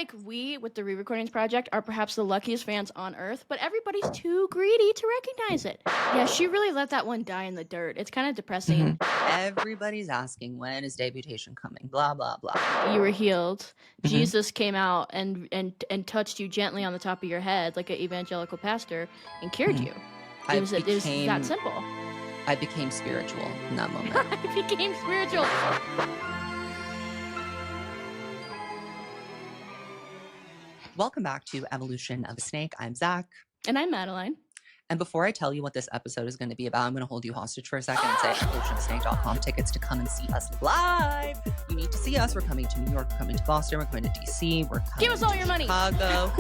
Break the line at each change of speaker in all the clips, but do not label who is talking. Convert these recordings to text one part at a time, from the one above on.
like we, with the Re-Recordings Project, are perhaps the luckiest fans on Earth, but everybody's too greedy to recognize it. Yeah, she really let that one die in the dirt. It's kind of depressing.
Everybody's asking, when is debutation coming? Blah, blah, blah.
You were healed. Jesus came out and touched you gently on the top of your head like an evangelical pastor and cured you. It was that simple.
I became spiritual in that moment.
I became spiritual.
Welcome back to Evolution of a Snake. I'm Zach.
And I'm Madeline.
And before I tell you what this episode is going to be about, I'm going to hold you hostage for a second and say evolutionofsnake.com tickets to come and see us live. You need to see us. We're coming to New York, we're coming to Boston, we're coming to DC, we're coming
Give us all your money.
Chicago,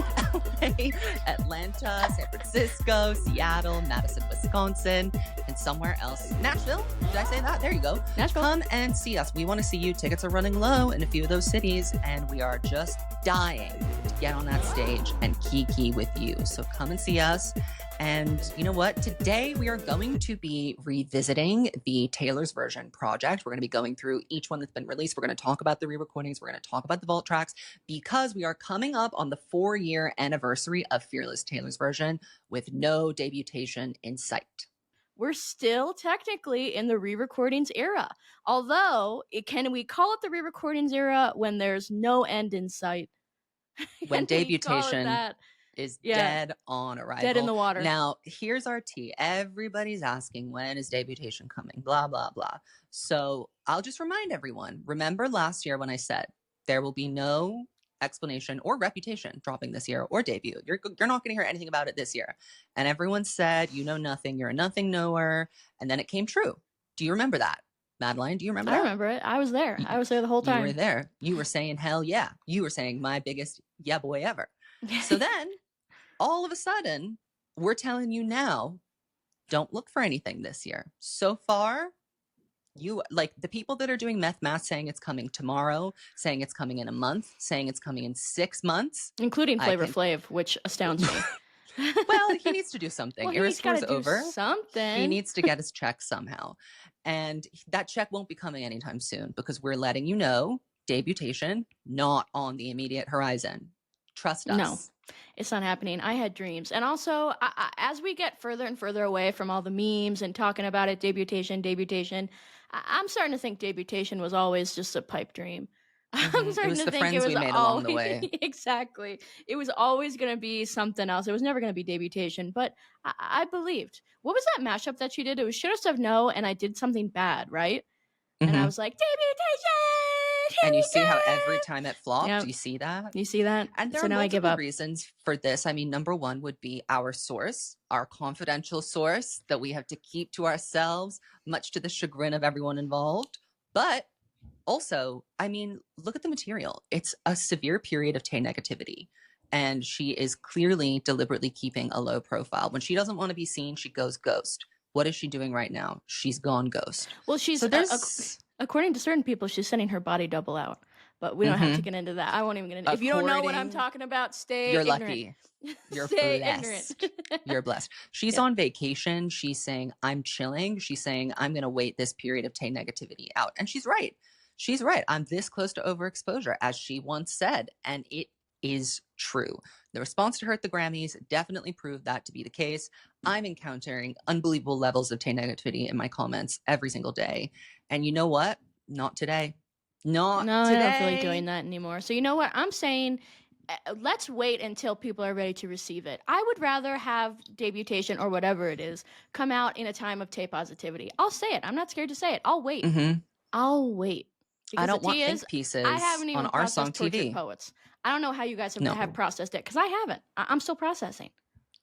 LA, Atlanta, San Francisco, Seattle, Madison, Wisconsin, and somewhere else. Nashville? Did I say that? There you go.
Nashville.
Come and see us. We want to see you. Tickets are running low in a few of those cities, and we are just dying to get on that stage and kiki with you. So come and see us. And you know what? Today we are going to be revisiting the Taylor's Version project. We're going to be going through each one that's been released. We're going to talk about the re-recordings. We're going to talk about the vault tracks because we are coming up on the 4-year anniversary of Fearless Taylor's Version with no debutation in sight.
We're still technically in the re-recordings era. Although, can we call it the re-recordings era when there's no end in sight?
When debutation is dead on arrival.
Dead in the water.
Now, here's our tea. Everybody's asking, when is debutation coming? Blah, blah, blah. So I'll just remind everyone, remember last year when I said there will be no explanation or reputation dropping this year or debut. You're not going to hear anything about it this year. And everyone said, you know nothing. You're a nothing knower. And then it came true. Do you remember that? Madeline, do you remember that?
I remember it. I was there. I was there the whole time.
You were there. You were saying, hell yeah. You were saying my biggest yeah boy ever. So then all of a sudden, we're telling you now, don't look for anything this year. So far, you like the people that are doing math saying it's coming tomorrow, saying it's coming in a month, saying it's coming in 6 months.
Including Flavor Flav, which astounds me.
Well, he needs to do something.
Well, he's got to do something.
He needs to get his check somehow. And that check won't be coming anytime soon because we're letting you know, debutation, not on the immediate horizon. Trust us.
No, it's not happening. I had dreams. And also, as we get further and further away from all the memes and talking about it, debutation, I'm starting to think debutation was always just a pipe dream. I'm starting to think it was
made along the way.
Exactly. It was always going to be something else. It was never going to be debutation, but I believed. What was that mashup that she did? It was Should Have Said No, and I did something bad, right? And I was like, debutation!
And you see how every time it flopped,
Yep.
You see that?
You see that?
And there
So
are
now I give
multiple
up.
reasons for this. I mean, number one would be our source, our confidential source that we have to keep to ourselves, much to the chagrin of everyone involved. But also, I mean, look at the material. It's a severe period of Tay negativity. And she is clearly deliberately keeping a low profile. When she doesn't want to be seen, she goes ghost. What is she doing right now? She's gone ghost.
Well, she's, according to certain people, she's sending her body double out. But we don't have to get into that. I won't even get into it. If you don't know what I'm talking about, stay
You're
ignorant.
lucky. You're
Stay
blessed.
ignorant.
You're blessed. She's on vacation. She's saying, I'm chilling. She's saying, I'm going to wait this period of Tay negativity out. And she's right. She's right. I'm this close to overexposure, as she once said. And it is true. The response to her at the Grammys definitely proved that to be the case. I'm encountering unbelievable levels of Tay negativity in my comments every single day. And you know what? Not today. Not today.
I don't feel like doing that anymore. So you know what? I'm saying let's wait until people are ready to receive it. I would rather have debutation or whatever it is come out in a time of Tay positivity. I'll say it. I'm not scared to say it. I'll wait. I'll wait.
Because I don't want think pieces
I haven't even
on our song TV.
Poets. I don't know how you guys have processed it because I haven't. I'm still processing.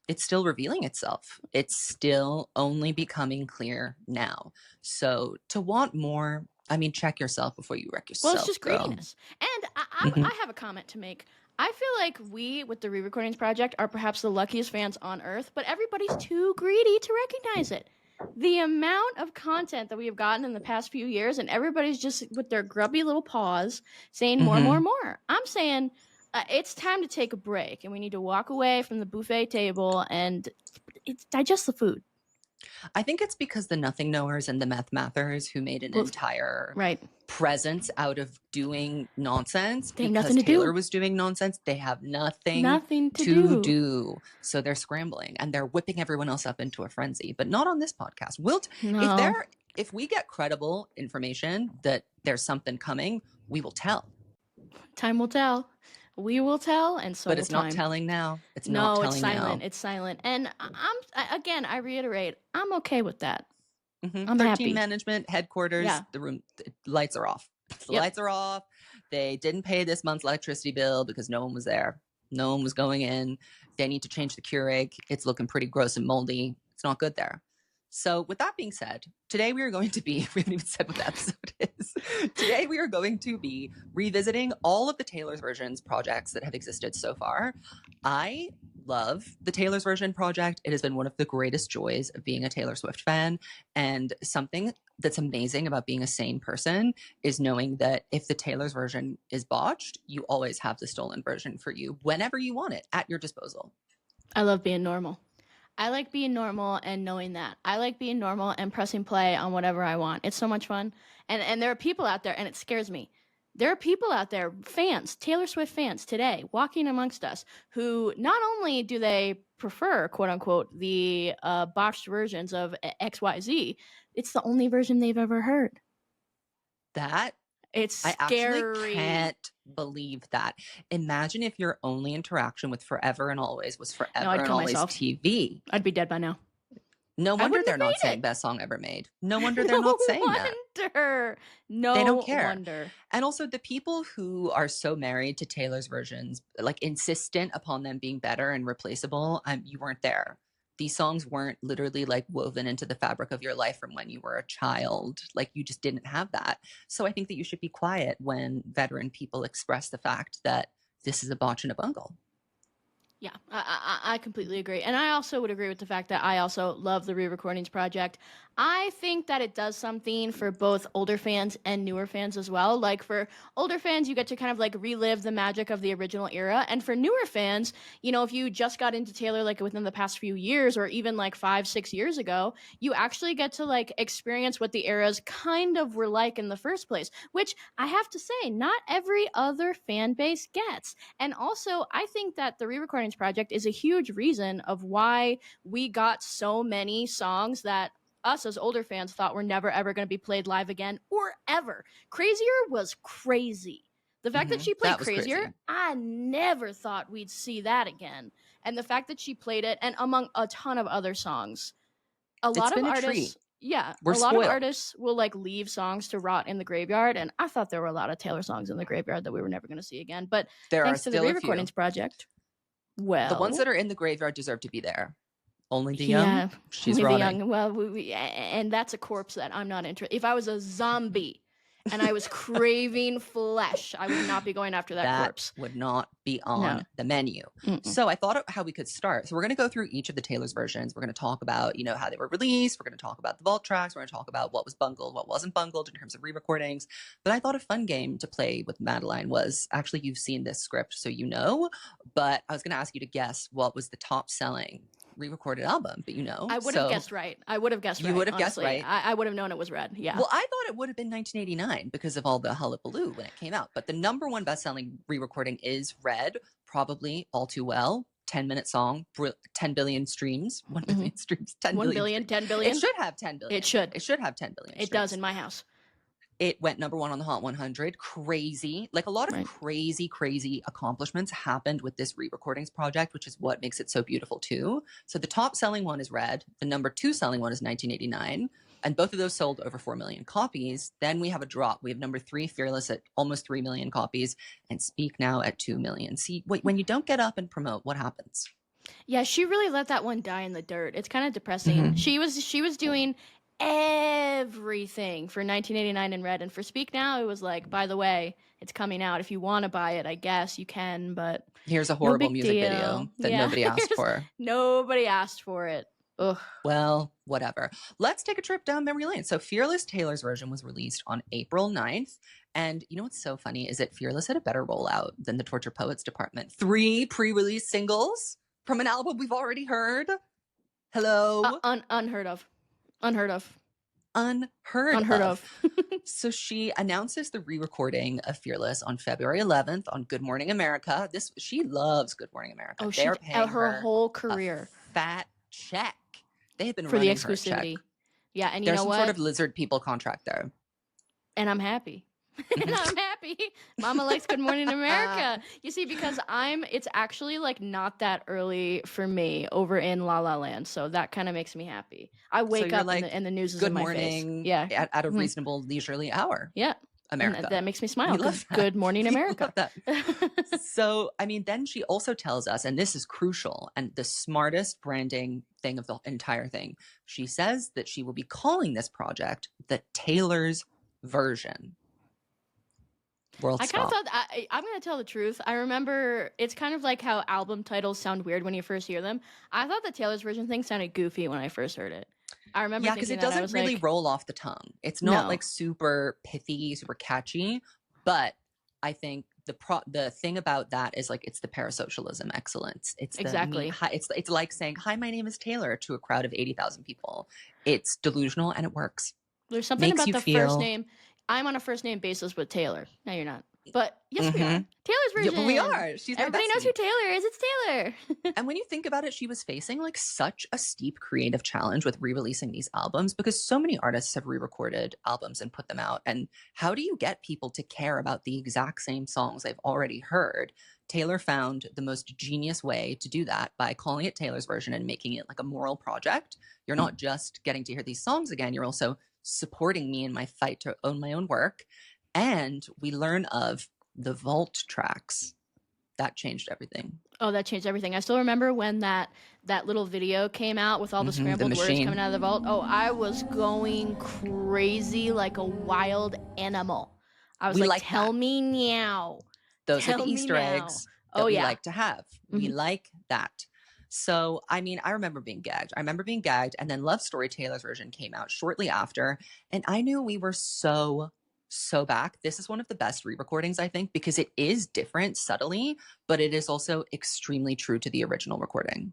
It's still revealing itself. It's still only becoming clear now. So to want more, I mean, check yourself before you wreck yourself.
Well, it's just greediness. And I have a comment to make. I feel like we, with the Re-Recordings Project, are perhaps the luckiest fans on Earth, but everybody's too greedy to recognize it. The amount of content that we have gotten in the past few years, and everybody's just with their grubby little paws saying more, more, more. I'm saying it's time to take a break, and we need to walk away from the buffet table and digest the food.
I think it's because the nothing knowers and the meth mathers who made an
Well,
entire
right.
presence out of doing nonsense
They have
because
nothing to
Taylor
do.
was doing nonsense. They have nothing
to
to
do.
do. So they're scrambling and they're whipping everyone else up into a frenzy, but not on this podcast.
No.
If we get credible information that there's something coming, we will tell.
Time will tell. We will tell, and so
But
will
it's
time.
not telling now. It's
No,
not
it's
telling
silent.
now.
It's silent. And I reiterate, I'm okay with that.
Mm-hmm.
I'm
13
happy.
management headquarters.
Yeah.
The lights are off. The
Yep.
lights are off. They didn't pay this month's electricity bill because no one was there. No one was going in. They need to change the Keurig. It's looking pretty gross and moldy. It's not good there. So with that being said, today we are going to be, we haven't even said what the episode is. Today we are going to be revisiting all of the Taylor's Versions projects that have existed so far. I love the Taylor's Version project. It has been one of the greatest joys of being a Taylor Swift fan. And something that's amazing about being a sane person is knowing that if the Taylor's Version is botched, you always have the stolen version for you whenever you want it at your disposal.
I love being normal. I like being normal and knowing that. I like being normal and pressing play on whatever I want. It's so much fun. And there are people out there, and it scares me. There are people out there, fans, Taylor Swift fans today, walking amongst us, who not only do they prefer, quote unquote, the botched versions of XYZ, it's the only version they've ever heard. It's scary.
I actually can't believe that. Imagine if your only interaction with Forever and Always was Forever and Always TV.
I'd be dead by now.
No wonder they're not saying best song ever made. No wonder they're not saying that.
No
they don't care.
Wonder.
And also the people who are so married to Taylor's versions, like insistent upon them being better and replaceable, you weren't there. These songs weren't literally like woven into the fabric of your life from when you were a child. Like you just didn't have that. So I think that you should be quiet when veteran people express the fact that this is a botch and a bungle.
Yeah, I completely agree. And I also would agree with the fact that I also love the re-recordings project. I think that it does something for both older fans and newer fans as well. Like for older fans, you get to kind of like relive the magic of the original era. And for newer fans, you know, if you just got into Taylor like within the past few years or even like 5-6 years ago, you actually get to like experience what the eras kind of were like in the first place, which I have to say, not every other fan base gets. And also, I think that the re-recordings project is a huge reason of why we got so many songs that us as older fans thought were never ever going to be played live again or ever. Crazier was crazy. The fact that she played Crazier, crazy. I never thought we'd see that again. And the fact that she played it, and among a ton of other songs, a lot of artists, of artists will like leave songs to rot in the graveyard. And I thought there were a lot of Taylor songs in the graveyard that we were never going to see again. But thanks to the re-recordings project, well,
the ones that are in the graveyard deserve to be there. Only the young. She's rotting. The young.
Well, and that's a corpse that I'm not interested. If I was a zombie and I was craving flesh, I would not be going after that corpse.
Would not be on the menu. So I thought of how we could start. So we're going to go through each of the Taylor's versions. We're going to talk about, you know, how they were released. We're going to talk about the vault tracks. We're going to talk about what was bungled, what wasn't bungled in terms of re-recordings. But I thought a fun game to play with MADELINE was, actually, you've seen this script, so you know, but I was going to ask you to guess what was the top selling re-recorded album, but you know.
I would have guessed right. You would have guessed right. I would have known it was Red. Yeah.
Well, I thought it would have been 1989 because of all the hullabaloo when it came out. But the number one best-selling re-recording is Red, probably All Too Well, 10-minute song, 10 billion streams, 1 billion streams, 10 billion.
10 billion.
It should have 10 billion.
It should have
10 billion.
It does in my house.
It went number one on the Hot 100. Crazy. Like a lot of crazy accomplishments happened with this re-recordings project, which is what makes it so beautiful too. So the top selling one is Red. The number 2 selling one is 1989. And both of those sold over 4 million copies. Then we have a drop. We have number 3, Fearless, at almost 3 million copies, and Speak Now at 2 million. See, wait, when you don't get up and promote, what happens?
Yeah, she really let that one die in the dirt. It's kind of depressing. She was doing everything for 1989 in Red, and for Speak Now it was like, by the way, it's coming out. If you want to buy it, I guess you can, but
here's a horrible music video that nobody asked for.
Nobody asked for it. Ugh.
Well, whatever. Let's take a trip down memory lane. So Fearless, Taylor's version, was released on April 9th. And you know what's so funny is that Fearless had a better rollout than the Torture Poets department. 3 pre-release singles from an album we've already heard. Hello.
Unheard of. Unheard of.
Unheard
Unheard
of.
of.
So she announces the re-recording of Fearless on February 11th on Good Morning America. She loves Good Morning America.
Oh,
They're
she
paying
her
her
whole
a
career
fat check. They have been
for the
running her a check.
exclusivity. Yeah, and you
There's
know
some
what?
sort of lizard people contract there.
And I'm happy. And I'm happy. Mama likes Good Morning America. You see, because it's actually like not that early for me over in La La Land, so that kind of makes me happy. I wake up
like,
and the news is
Good
in my
morning,
face. Yeah,
at a reasonable leisurely hour.
yeah,
America.
and that makes me smile.
We love that.
Good Morning America.
We love that. So, I mean, then she also tells us, and this is crucial and the smartest branding thing of the entire thing. She says that she will be calling this project the Taylor's Version. World
I kind of
swap.
thought I'm gonna tell the truth. I remember it's kind of like how album titles sound weird when you first hear them. I thought the Taylor's Version thing sounded goofy when I first heard it. I remember
Yeah, because it
thinking that, I
doesn't
was
really
like,
roll off the tongue. It's not
no.
like super pithy, super catchy. But I think the thing about that is like it's the parasocialism excellence. It's
Exactly.
it's like saying, "Hi, my name is Taylor" to a crowd of 80,000 people. It's delusional and it works.
There's something
Makes
about
you
the
feel-
first name. I'm on a first name basis with Taylor. No, you're not. But yes, we are.
Mhm.
Taylor's
Yeah,
Version.
but we are. She's my
Everybody knows
bestie.
who Taylor is. It's Taylor.
And when you think about it, she was facing like such a steep creative challenge with re-releasing these albums because so many artists have re-recorded albums and put them out. And how do you get people to care about the exact same songs they've already heard? Taylor found the most genius way to do that by calling it Taylor's Version and making it like a moral project. You're not just getting to hear these songs again, you're also supporting me in my fight to own my own work. And we learn of the vault tracks. That changed everything.
Oh, that changed everything. I still remember when that little video came out with all the scrambled words coming out of the vault. Oh, I was going crazy like a wild animal. I was like, tell me now.
Those
tell
are the Easter eggs that we like to have. We like that. So, I mean, I remember being gagged. And then Love Story Taylor's Version came out shortly after. And I knew we were so back. This is one of the best re-recordings, I think, because it is different subtly, but it is also extremely true to the original recording.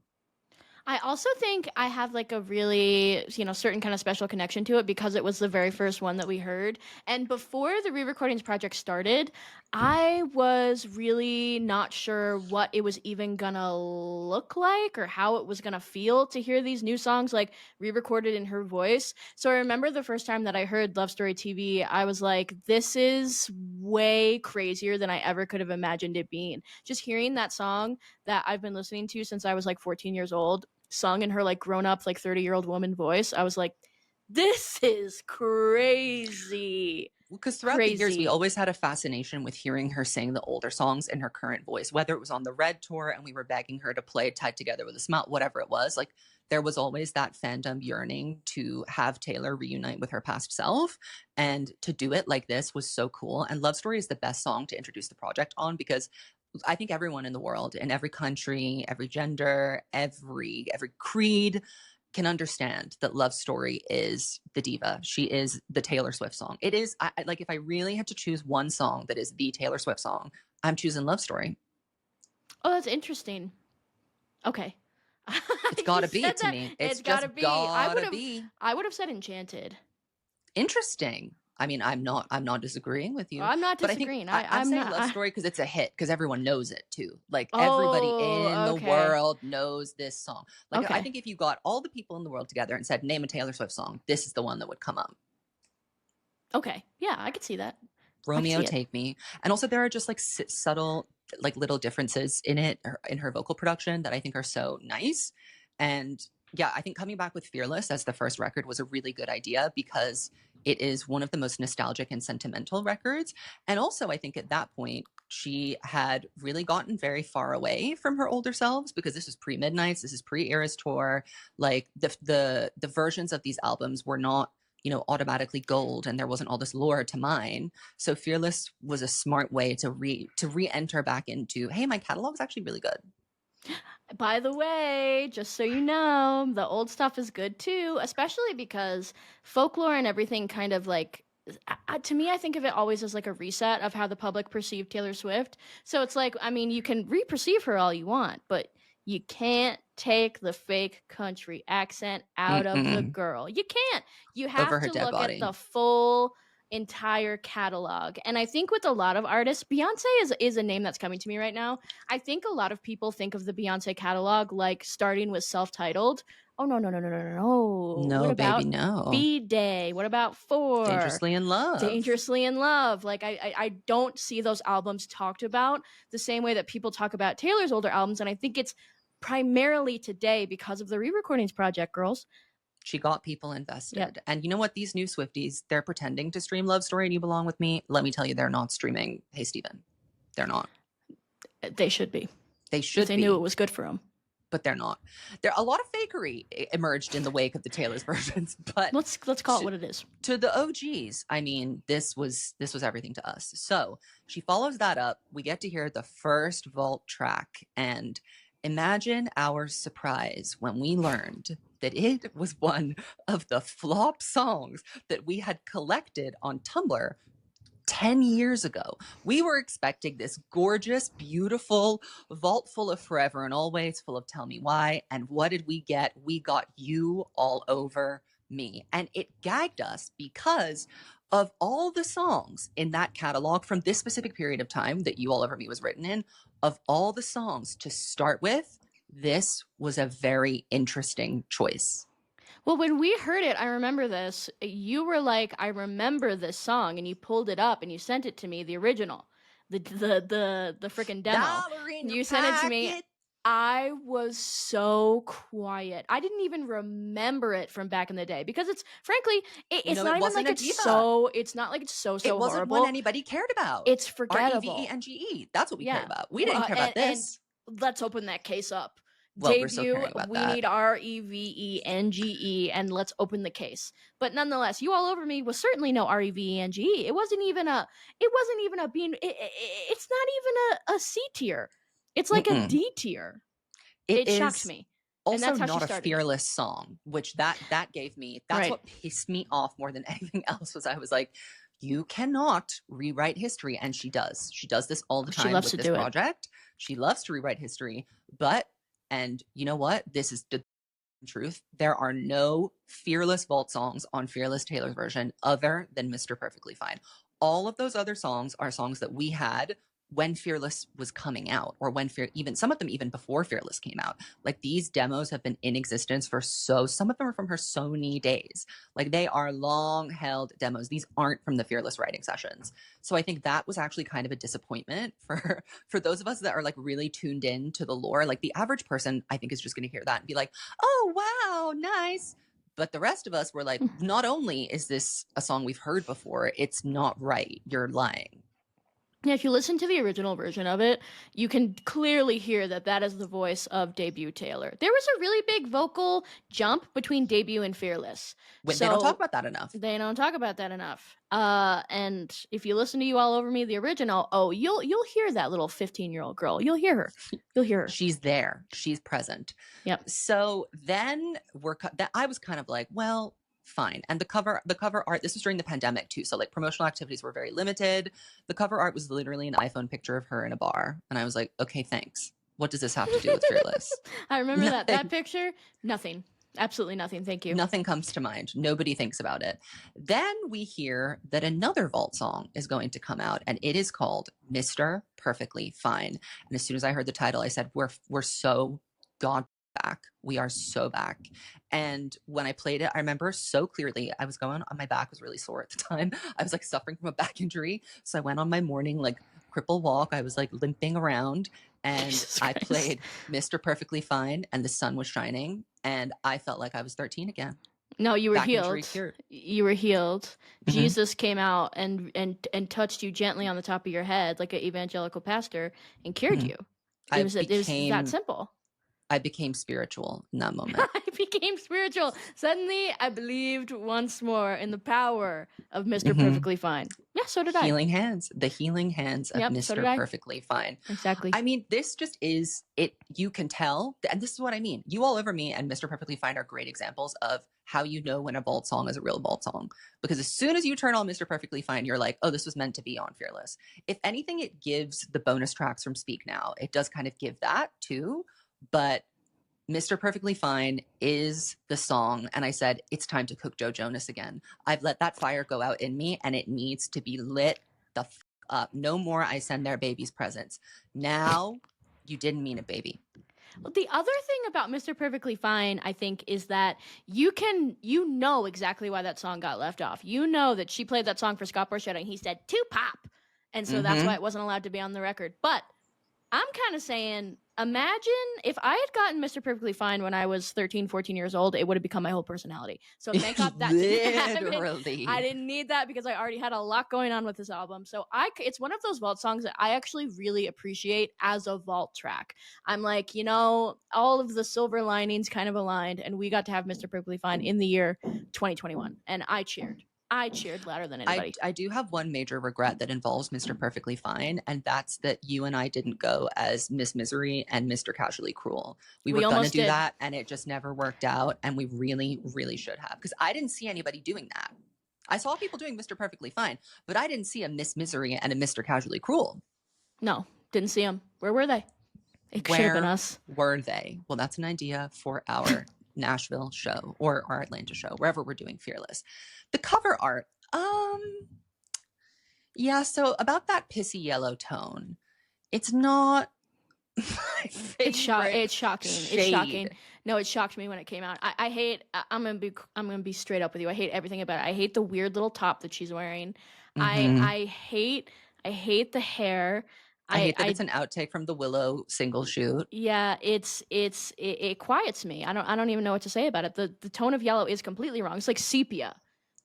I also think I have like a really, certain kind of special connection to it because it was the very first one that we heard. And before the re-recordings project started, I was really not sure what it was even gonna look like or how it was gonna feel to hear these new songs like re-recorded in her voice. So I remember the first time that I heard Love Story TV, I was like, this is way crazier than I ever could have imagined it being. Just hearing that song that I've been listening to since I was like 14 years old, sung in her like grown-up like 30-year-old woman voice, I was like, this is crazy.
Because throughout the years we always had a fascination with hearing her sing the older songs in her current voice, whether it was on the Red tour and we were begging her to play Tied Together with a Smile, whatever it was. Like there was always that fandom yearning to have Taylor reunite with her past self, and to do it like this was so cool. And Love Story is the best song to introduce the project on because I think everyone in the world, in every country, every gender, every creed can understand that Love Story is the diva. She is the Taylor Swift song. It is, like if I really had to choose one song that is the Taylor Swift song, I'm choosing Love Story.
Oh, that's interesting. Okay.
It's gotta be to me. It's gotta be.
I would have said Enchanted.
Interesting. I mean, I'm not disagreeing with you.
Well, I'm not disagreeing.
I'm saying Love Story because it's a hit, because everyone knows it too. Like everybody in the world knows this song. Like I think if you got all the people in the world together and said, name a Taylor Swift song, this is the one that would come up.
Okay. Yeah, I could see that.
Romeo, Take Me. And also there are just like subtle, like little differences in it, in her vocal production that I think are so nice. And yeah, I think coming back with Fearless as the first record was a really good idea because it is one of the most nostalgic and sentimental records. And also, I think at that point, she had really gotten very far away from her older selves because this is pre-Midnights, this is pre-Eras tour. Like the versions of these albums were not, automatically gold, and there wasn't all this lore to mine. So Fearless was a smart way to re-enter back into, hey, my catalog is actually really good.
By the way, just so you know, the old stuff is good too, especially because folklore and everything kind of like, to me, I think of it always as like a reset of how the public perceived Taylor Swift. So it's like, I mean, you can re-perceive her all you want, but you can't take the fake country accent out of the
Mm-mm.
girl. You can't. You
Over
have
her
to
dead
look at
body.
the full entire catalog. And I think with a lot of artists, Beyonce is a name that's coming to me right now. I think a lot of people think of the Beyonce catalog like starting with self-titled. Oh no, no, no, no, no, no, no. What
No, baby,
about
no.
B-Day? What about Four?
Dangerously in Love.
Dangerously in Love. Like I don't see those albums talked about the same way that people talk about Taylor's older albums, and I think it's primarily today because of the re-recordings project, girls.
She got people invested.
Yep.
And you know what? These new Swifties, they're pretending to stream Love Story and You Belong With Me. Let me tell you, they're not streaming Hey Steven. They're not.
They should be.
They should
if they
be.
knew it was good for them.
But they're not. There a lot of fakery emerged in the wake of the Taylor's versions. But
let's call it what it is.
To the OGs, I mean, this was everything to us. So she follows that up. We get to hear the first vault track, and imagine our surprise when we learned that it was one of the flop songs that we had collected on Tumblr 10 years ago. We were expecting this gorgeous, beautiful vault full of Forever and Always, full of Tell Me Why. And what did we get? We got You All Over Me. And it gagged us because of all the songs in that catalog from this specific period of time that You All Over Me was written in, of all the songs to start with, this was a very interesting choice.
Well, when we heard it, I remember this. You were like, "I remember this song," and you pulled it up and you sent it to me, the original, the freaking demo. You sent it to me. I was so quiet. I didn't even remember it from back in the day because it's frankly, it's not even like it's so. It's not like it's so
it wasn't
horrible.
What anybody cared about.
It's forgettable.
REVENGE. That's what we cared about. We didn't care about this.
Let's open that case up.
Well,
Debut, we need REVENGE, and let's open the case. But nonetheless, You All Over Me was certainly no REVENGE. It wasn't even a being. It's not even a C tier. It's like a D tier. It shocked me.
Also, not a fearless song, which that gave me. That's what pissed me off more than anything else. Was I was like, you cannot rewrite history, and she does. She does this all the time with this project. She loves to rewrite history, but. And you know what? This is the truth. There are no fearless vault songs on Fearless Taylor's version other than Mr. Perfectly Fine. All of those other songs are songs that we had when Fearless was coming out, or when even some of them even before Fearless came out. Like, these demos have been in existence for some of them are from her Sony days. Like, they are long held demos. These aren't from the Fearless writing sessions. So I think that was actually kind of a disappointment for those of us that are like really tuned in to the lore. Like, the average person, I think, is just going to hear that and be like, oh, wow, nice. But the rest of us were like, not only is this a song we've heard before, it's not right. You're lying.
Yeah, if you listen to the original version of it, you can clearly hear that is the voice of Debut Taylor. There was a really big vocal jump between Debut and Fearless.
They don't talk about that enough.
They don't talk about that enough. And if you listen to You All Over Me, the original, you'll hear that little 15-year-old girl. You'll hear her. You'll hear her.
She's there. She's present.
Yep.
So then I was kind of like, well, fine. And the cover art, this was during the pandemic too, so like promotional activities were very limited. The cover art was literally an iPhone picture of her in a bar, and I was like, okay, thanks. What does this have to do with Fearless?
I remember that picture. Nothing. Absolutely nothing. Thank you.
Nothing comes to mind. Nobody thinks about it. Then we hear that another vault song is going to come out, and it is called Mr. Perfectly Fine. And as soon as I heard the title, I said, we're so gone back. We are so back. And when I played it, I remember so clearly, I was going on, my back was really sore at the time. I was like suffering from a back injury. So I went on my morning like cripple walk. I was like limping around, and I played Mr. Perfectly Fine, and the sun was shining, and I felt like I was 13 again.
No, you were healed. You were healed. Mm-hmm. Jesus came out and touched you gently on the top of your head like an evangelical pastor and cured you. It was that simple.
I became spiritual in that moment.
I became spiritual. Suddenly, I believed once more in the power of Mr. Perfectly Fine. Yeah, so did I.
The healing hands of Mr. Perfectly Fine.
Exactly.
I mean, this just is it. You can tell, and this is what I mean. You All Over Me and Mr. Perfectly Fine are great examples of how you know when a vault song is a real vault song. Because as soon as you turn on Mr. Perfectly Fine, you're like, oh, this was meant to be on Fearless. If anything, it gives the bonus tracks from Speak Now. It does kind of give that too. But Mr. Perfectly Fine is the song. And I said, it's time to cook Joe Jonas again. I've let that fire go out in me and it needs to be lit the up. No more I send their babies presents. Now you didn't mean it, baby.
Well, the other thing about Mr. Perfectly Fine, I think, is that you know exactly why that song got left off. You know that she played that song for Scott Borchetta and he said, "To pop." And so that's why it wasn't allowed to be on the record. But I'm kind of saying, imagine if I had gotten Mr. Perfectly Fine when I was 13, 14 years old, it would have become my whole personality. So thank God that didn't happen. I didn't need that because I already had a lot going on with this album. So it's one of those vault songs that I actually really appreciate as a vault track. I'm like, all of the silver linings kind of aligned, and we got to have Mr. Perfectly Fine in the year 2021, and I cheered. I cheered louder than anybody.
I do have one major regret that involves Mr. Perfectly Fine, and that's that you and I didn't go as Miss Misery and Mr. Casually Cruel. We were going to do that, and it just never worked out, and we really, really should have. Because I didn't see anybody doing that. I saw people doing Mr. Perfectly Fine, but I didn't see a Miss Misery and a Mr. Casually Cruel.
No, didn't see them. Where were they? It should have been us.
Were they? Well, that's an idea for our Nashville show or our Atlanta show, wherever we're doing Fearless. The cover art, yeah, so about that pissy yellow tone, it's not my favorite.
It's shocking.
Shade.
It's shocking. No, it shocked me when it came out. I hate. I'm gonna be straight up with you. I hate everything about it. I hate the weird little top that she's wearing. I hate the hair.
I hate that it's an outtake from the Willow single shoot.
Yeah, it quiets me. I don't even know what to say about it. The tone of yellow is completely wrong. It's like sepia.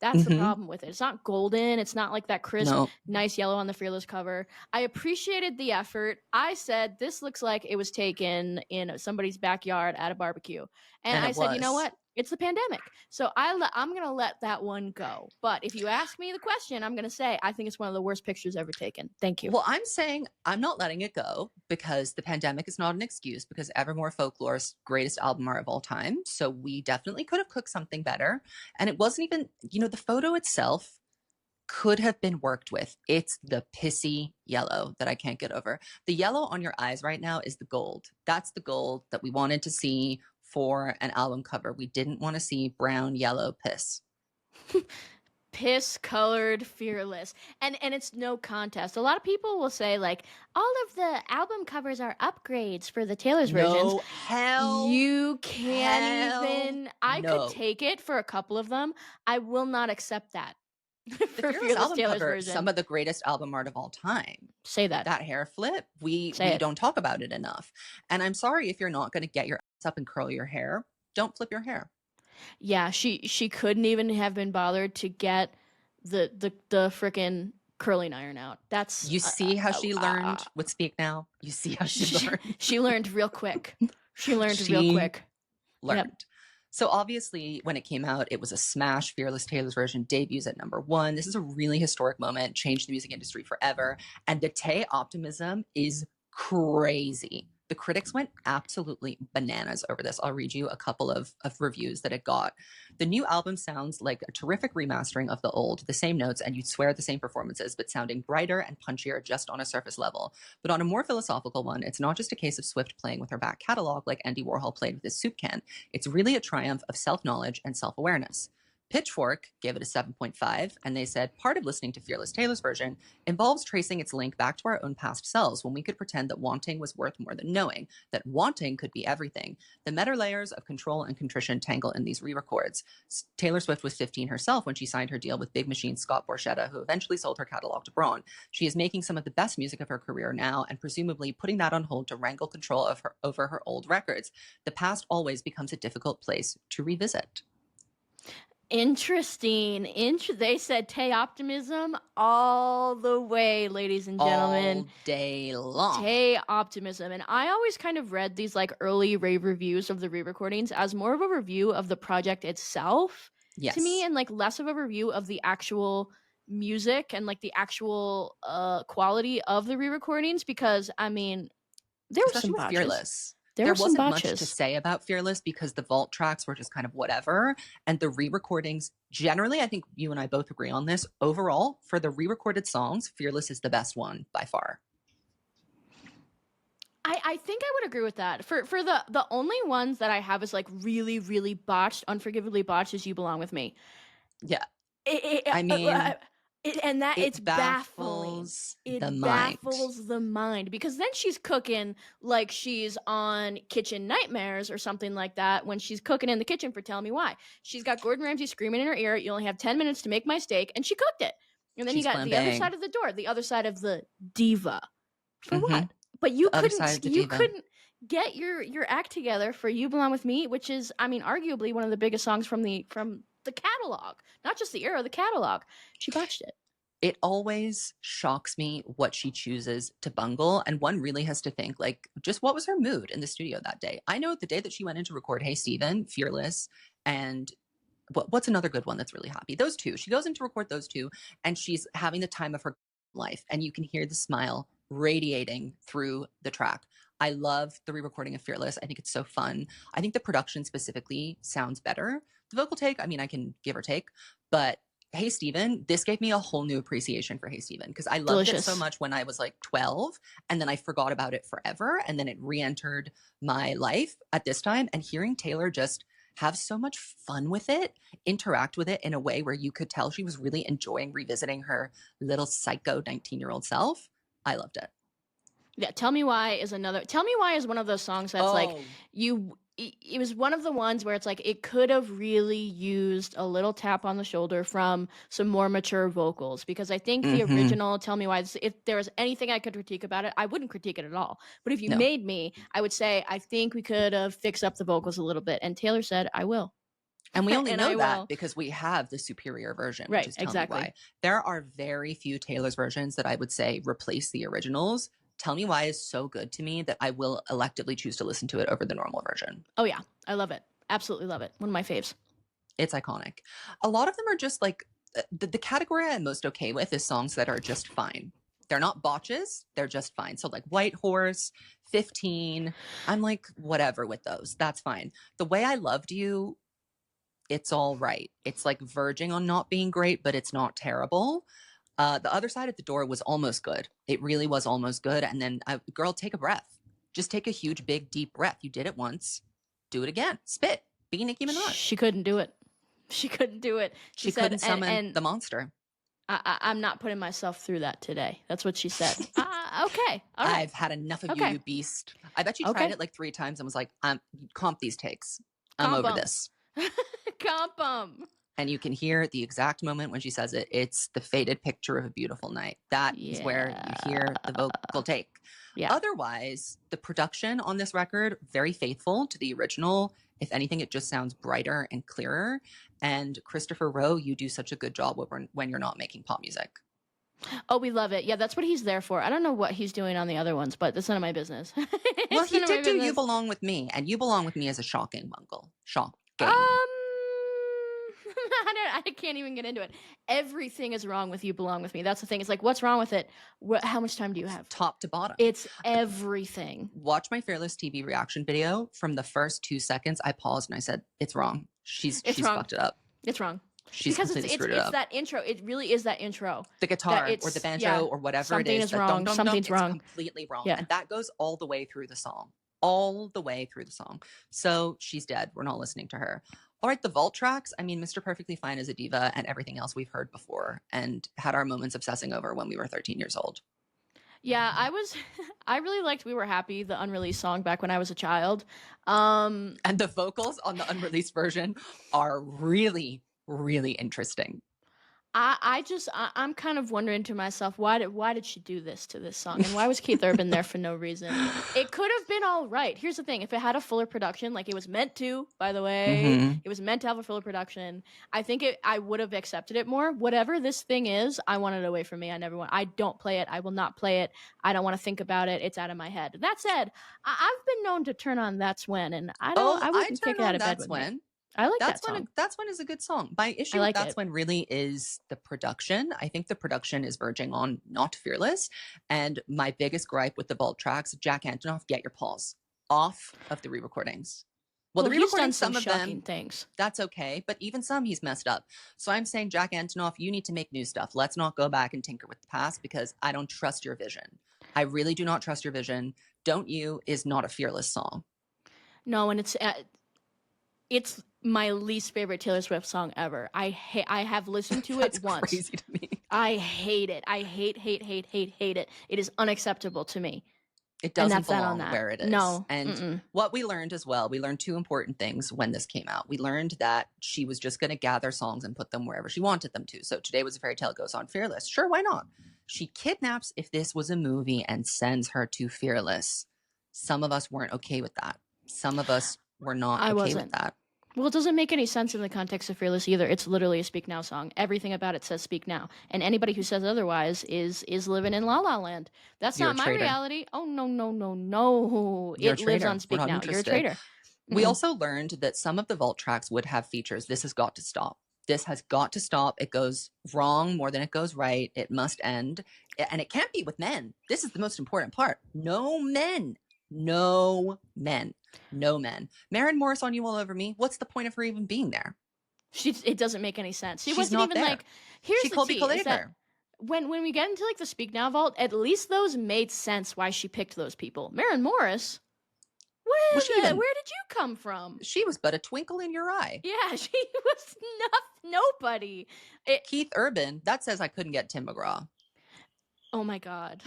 That's the problem with it. It's not golden. It's not like that crisp, nice yellow on the Fearless cover. I appreciated the effort. I said, this looks like it was taken in somebody's backyard at a barbecue. And I said, you know what? It's the pandemic. So I'm going to let that one go. But if you ask me the question, I'm going to say, I think it's one of the worst pictures ever taken. Thank you.
Well, I'm saying I'm not letting it go because the pandemic is not an excuse, because Evermore Folklore's greatest album art of all time. So we definitely could have cooked something better. And it wasn't even, the photo itself could have been worked with. It's the pissy yellow that I can't get over. The yellow on your eyes right now is the gold. That's the gold that we wanted to see for an album cover. We didn't want to see brown, yellow piss.
Piss colored Fearless. And it's no contest. A lot of people will say, like, all of the album covers are upgrades for the Taylor's versions.
No, hell.
You can't even. I could take it for a couple of them. I will not accept that. For
Fearless album Taylor's cover, version. Some of the greatest album art of all time.
Say that.
That hair flip, we don't talk about it enough. And I'm sorry if you're not going to get your ass up and curl your hair. Don't flip your hair.
Yeah, she couldn't even have been bothered to get the frickin' curling iron out. That's
you see how she learned with Speak Now. You see how she learned.
She learned real quick. She learned real quick.
Learned. Yep. So obviously, when it came out, it was a smash. Fearless Taylor's version debuts at #1. This is a really historic moment, changed the music industry forever. And the Tayoptimism is crazy. The critics went absolutely bananas over this. I'll read you a couple of reviews that it got. The new album sounds like a terrific remastering of the old, the same notes, and you'd swear the same performances, but sounding brighter and punchier just on a surface level. But on a more philosophical one, it's not just a case of Swift playing with her back catalog like Andy Warhol played with his soup can. It's really a triumph of self-knowledge and self-awareness. Pitchfork gave it a 7.5, and they said part of listening to Fearless Taylor's version involves tracing its link back to our own past selves when we could pretend that wanting was worth more than knowing, that wanting could be everything. The meta layers of control and contrition tangle in these re-records. Taylor Swift was 15 herself when she signed her deal with Big Machine Scott Borchetta, who eventually sold her catalog to Braun. She is making some of the best music of her career now, and presumably putting that on hold to wrangle control of her over her old records. The past always becomes a difficult place to revisit.
Interesting. They said Tayoptimism all the way, ladies and gentlemen.
All day long.
Tayoptimism. And I always kind of read these like early rave reviews of the re-recordings as more of a review of the project itself to me, and like less of a review of the actual music and like the actual quality of the re-recordings, because I mean, there was some botches.
Fearless. There wasn't much to say about Fearless because the vault tracks were just kind of whatever. And the re-recordings, generally, I think you and I both agree on this. Overall, for the re-recorded songs, Fearless is the best one by far.
I think I would agree with that. For the only ones that I have is like really, really botched, unforgivably botched is You Belong With Me.
Yeah.
It,
I mean,
and that it's
it
baffling.
baffles the
It
mind.
baffles the mind because then she's cooking like she's on Kitchen Nightmares or something like that when she's cooking in the kitchen for Tell Me Why. She's got Gordon Ramsay screaming in her ear, "You only have 10 minutes to make my steak," and she cooked it. And then you
She's
got the other
flambéing.
side of the door, the other side of the diva. For
Mm-hmm.
what? But
The other side of the
you
diva.
couldn't get your act together for You Belong With Me, which is, I mean, arguably one of the biggest songs from the catalog, not just the era, the catalog. She botched it.
It always shocks me what she chooses to bungle. And one really has to think, like, just what was her mood in the studio that day? I know the day that she went in to record Hey Steven, Fearless, and what's another good one that's really happy? Those two. She goes in to record those two, and she's having the time of her life. And you can hear the smile radiating through the track. I love the re-recording of Fearless. I think it's so fun. I think the production specifically sounds better. The vocal take, I mean, I can give or take, but Hey Steven, this gave me a whole new appreciation for Hey Steven because I loved it so much when I was like 12 and then I forgot about it forever and then it re-entered my life at this time, and hearing Taylor just have so much fun with it, interact with it in a way where you could tell she was really enjoying revisiting her little psycho 19-year-old self. I loved it.
Yeah, Tell Me Why is another. Tell Me Why is one of those songs that's like it was one of the ones where it's like it could have really used a little tap on the shoulder from some more mature vocals, because I think the original Tell Me Why, if there was anything I could critique about it, I wouldn't critique it at all. But if you made me, I would say I think we could have fixed up the vocals a little bit. And Taylor said, "I will."
And we only know that because we have the superior version, which is Tell Me Why. There are very few Taylor's versions that I would say replace the originals. Tell Me Why is so good to me that I will electively choose to listen to it over the normal version.
Oh yeah, I love it. Absolutely love it. One of my faves.
It's iconic. A lot of them are just like, the category I'm most okay with is songs that are just fine. They're not botches, they're just fine. So like White Horse, 15, I'm like, whatever with those, that's fine. The Way I Loved You, it's all right. It's like verging on not being great, but it's not terrible. The Other Side of the Door was almost good. It really was almost good. And then, girl, take a breath. Just take a huge, big, deep breath. You did it once. Do it again. Spit. Be Nicki Minaj.
She couldn't do it. She couldn't do it.
She said, couldn't summon the monster.
I'm not putting myself through that today. That's what she said. Okay. All right.
I've had enough of you beast. I bet you tried it like 3 times and was like, comp these takes. I'm over this.
Comp them.
And you can hear the exact moment when she says it. It's the faded picture of a beautiful night. That is where you hear the vocal take. Yeah. Otherwise, the production on this record, very faithful to the original. If anything, it just sounds brighter and clearer. And Christopher Rowe, you do such a good job when you're not making pop music.
Oh, we love it. Yeah, that's what he's there for. I don't know what he's doing on the other ones, but that's none of my business.
Well, he did do You Belong With Me, and You Belong With Me is a shocking bungle. Shocking.
I can't even get into it. Everything is wrong with You Belong With Me. That's the thing. It's like, what's wrong with it? How much time do you have?
Top to bottom.
It's everything.
Watch my Fearless TV reaction video. From the first 2 seconds, I paused and I said, it's wrong. She's fucked it up.
It's wrong.
She's completely screwed it up.
It's that intro. It really is that intro.
The guitar or the banjo or whatever it is.
Something is wrong. Something's wrong.
It's completely wrong. Yeah. And that goes all the way through the song. All the way through the song. So she's dead. We're not listening to her. All right, the vault tracks. I mean, Mr. Perfectly Fine is a diva, and everything else we've heard before and had our moments obsessing over when we were 13 years old.
Yeah, I really liked We Were Happy, the unreleased song back when I was a child. And
the vocals on the unreleased version are really, really interesting.
I'm kind of wondering to myself, why did she do this to this song? And why was Keith Urban there for no reason? It could have been all right. Here's the thing. If it had a fuller production, like it was meant to, by the way, it was meant to have a fuller production, I think I would have accepted it more. Whatever this thing is, I want it away from me. I don't play it. I will not play it. I don't want to think about it. It's out of my head. That said, I've been known to turn on That's When, and I wouldn't kick it out of bed with me. I like that song.
That's When is a good song. My issue with That's When really is the production. I think the production is verging on not Fearless. And my biggest gripe with the vault tracks, Jack Antonoff, get your paws off of the re-recordings. Well, the re-recordings, some of them,
things.
That's okay. But even some, he's messed up. So I'm saying, Jack Antonoff, you need to make new stuff. Let's not go back and tinker with the past because I don't trust your vision. I really do not trust your vision. Don't You is not a Fearless song.
No, and it's my least favorite Taylor Swift song ever. I have listened to it once.
That's crazy to me.
I hate it. I hate it. It is unacceptable to me.
It doesn't
that's that
belong
on that.
where it is.
No.
And what we learned as well, we learned two important things when this came out. We learned that she was just going to gather songs and put them wherever she wanted them to. So Today Was a Fairy Tale goes on Fearless. Sure, why not? She kidnaps If This Was a Movie and sends her to Fearless. Some of us weren't okay with that. Some of us were not okay with that.
Well, it doesn't make any sense in the context of Fearless either. It's literally a Speak Now song. Everything about it says Speak Now. And anybody who says otherwise is living in La La Land. That's not my reality. Oh, no. It lives on Speak Now. You're a traitor.
We also learned that some of the vault tracks would have features. This has got to stop. This has got to stop. It goes wrong more than it goes right. It must end. And it can't be with men. This is the most important part. No men. No men. No men. Maren Morris on You All Over Me. What's the point of her even being there?
It doesn't make any sense. She wasn't even
there.
like, here's
she
the tea, is that
her.
when we get into like the Speak Now vault, at least those made sense why she picked those people. Maren Morris, where did you come from?
She was but a twinkle in your eye.
Yeah, she was nobody.
Keith Urban, that says I couldn't get Tim McGraw.
Oh my God.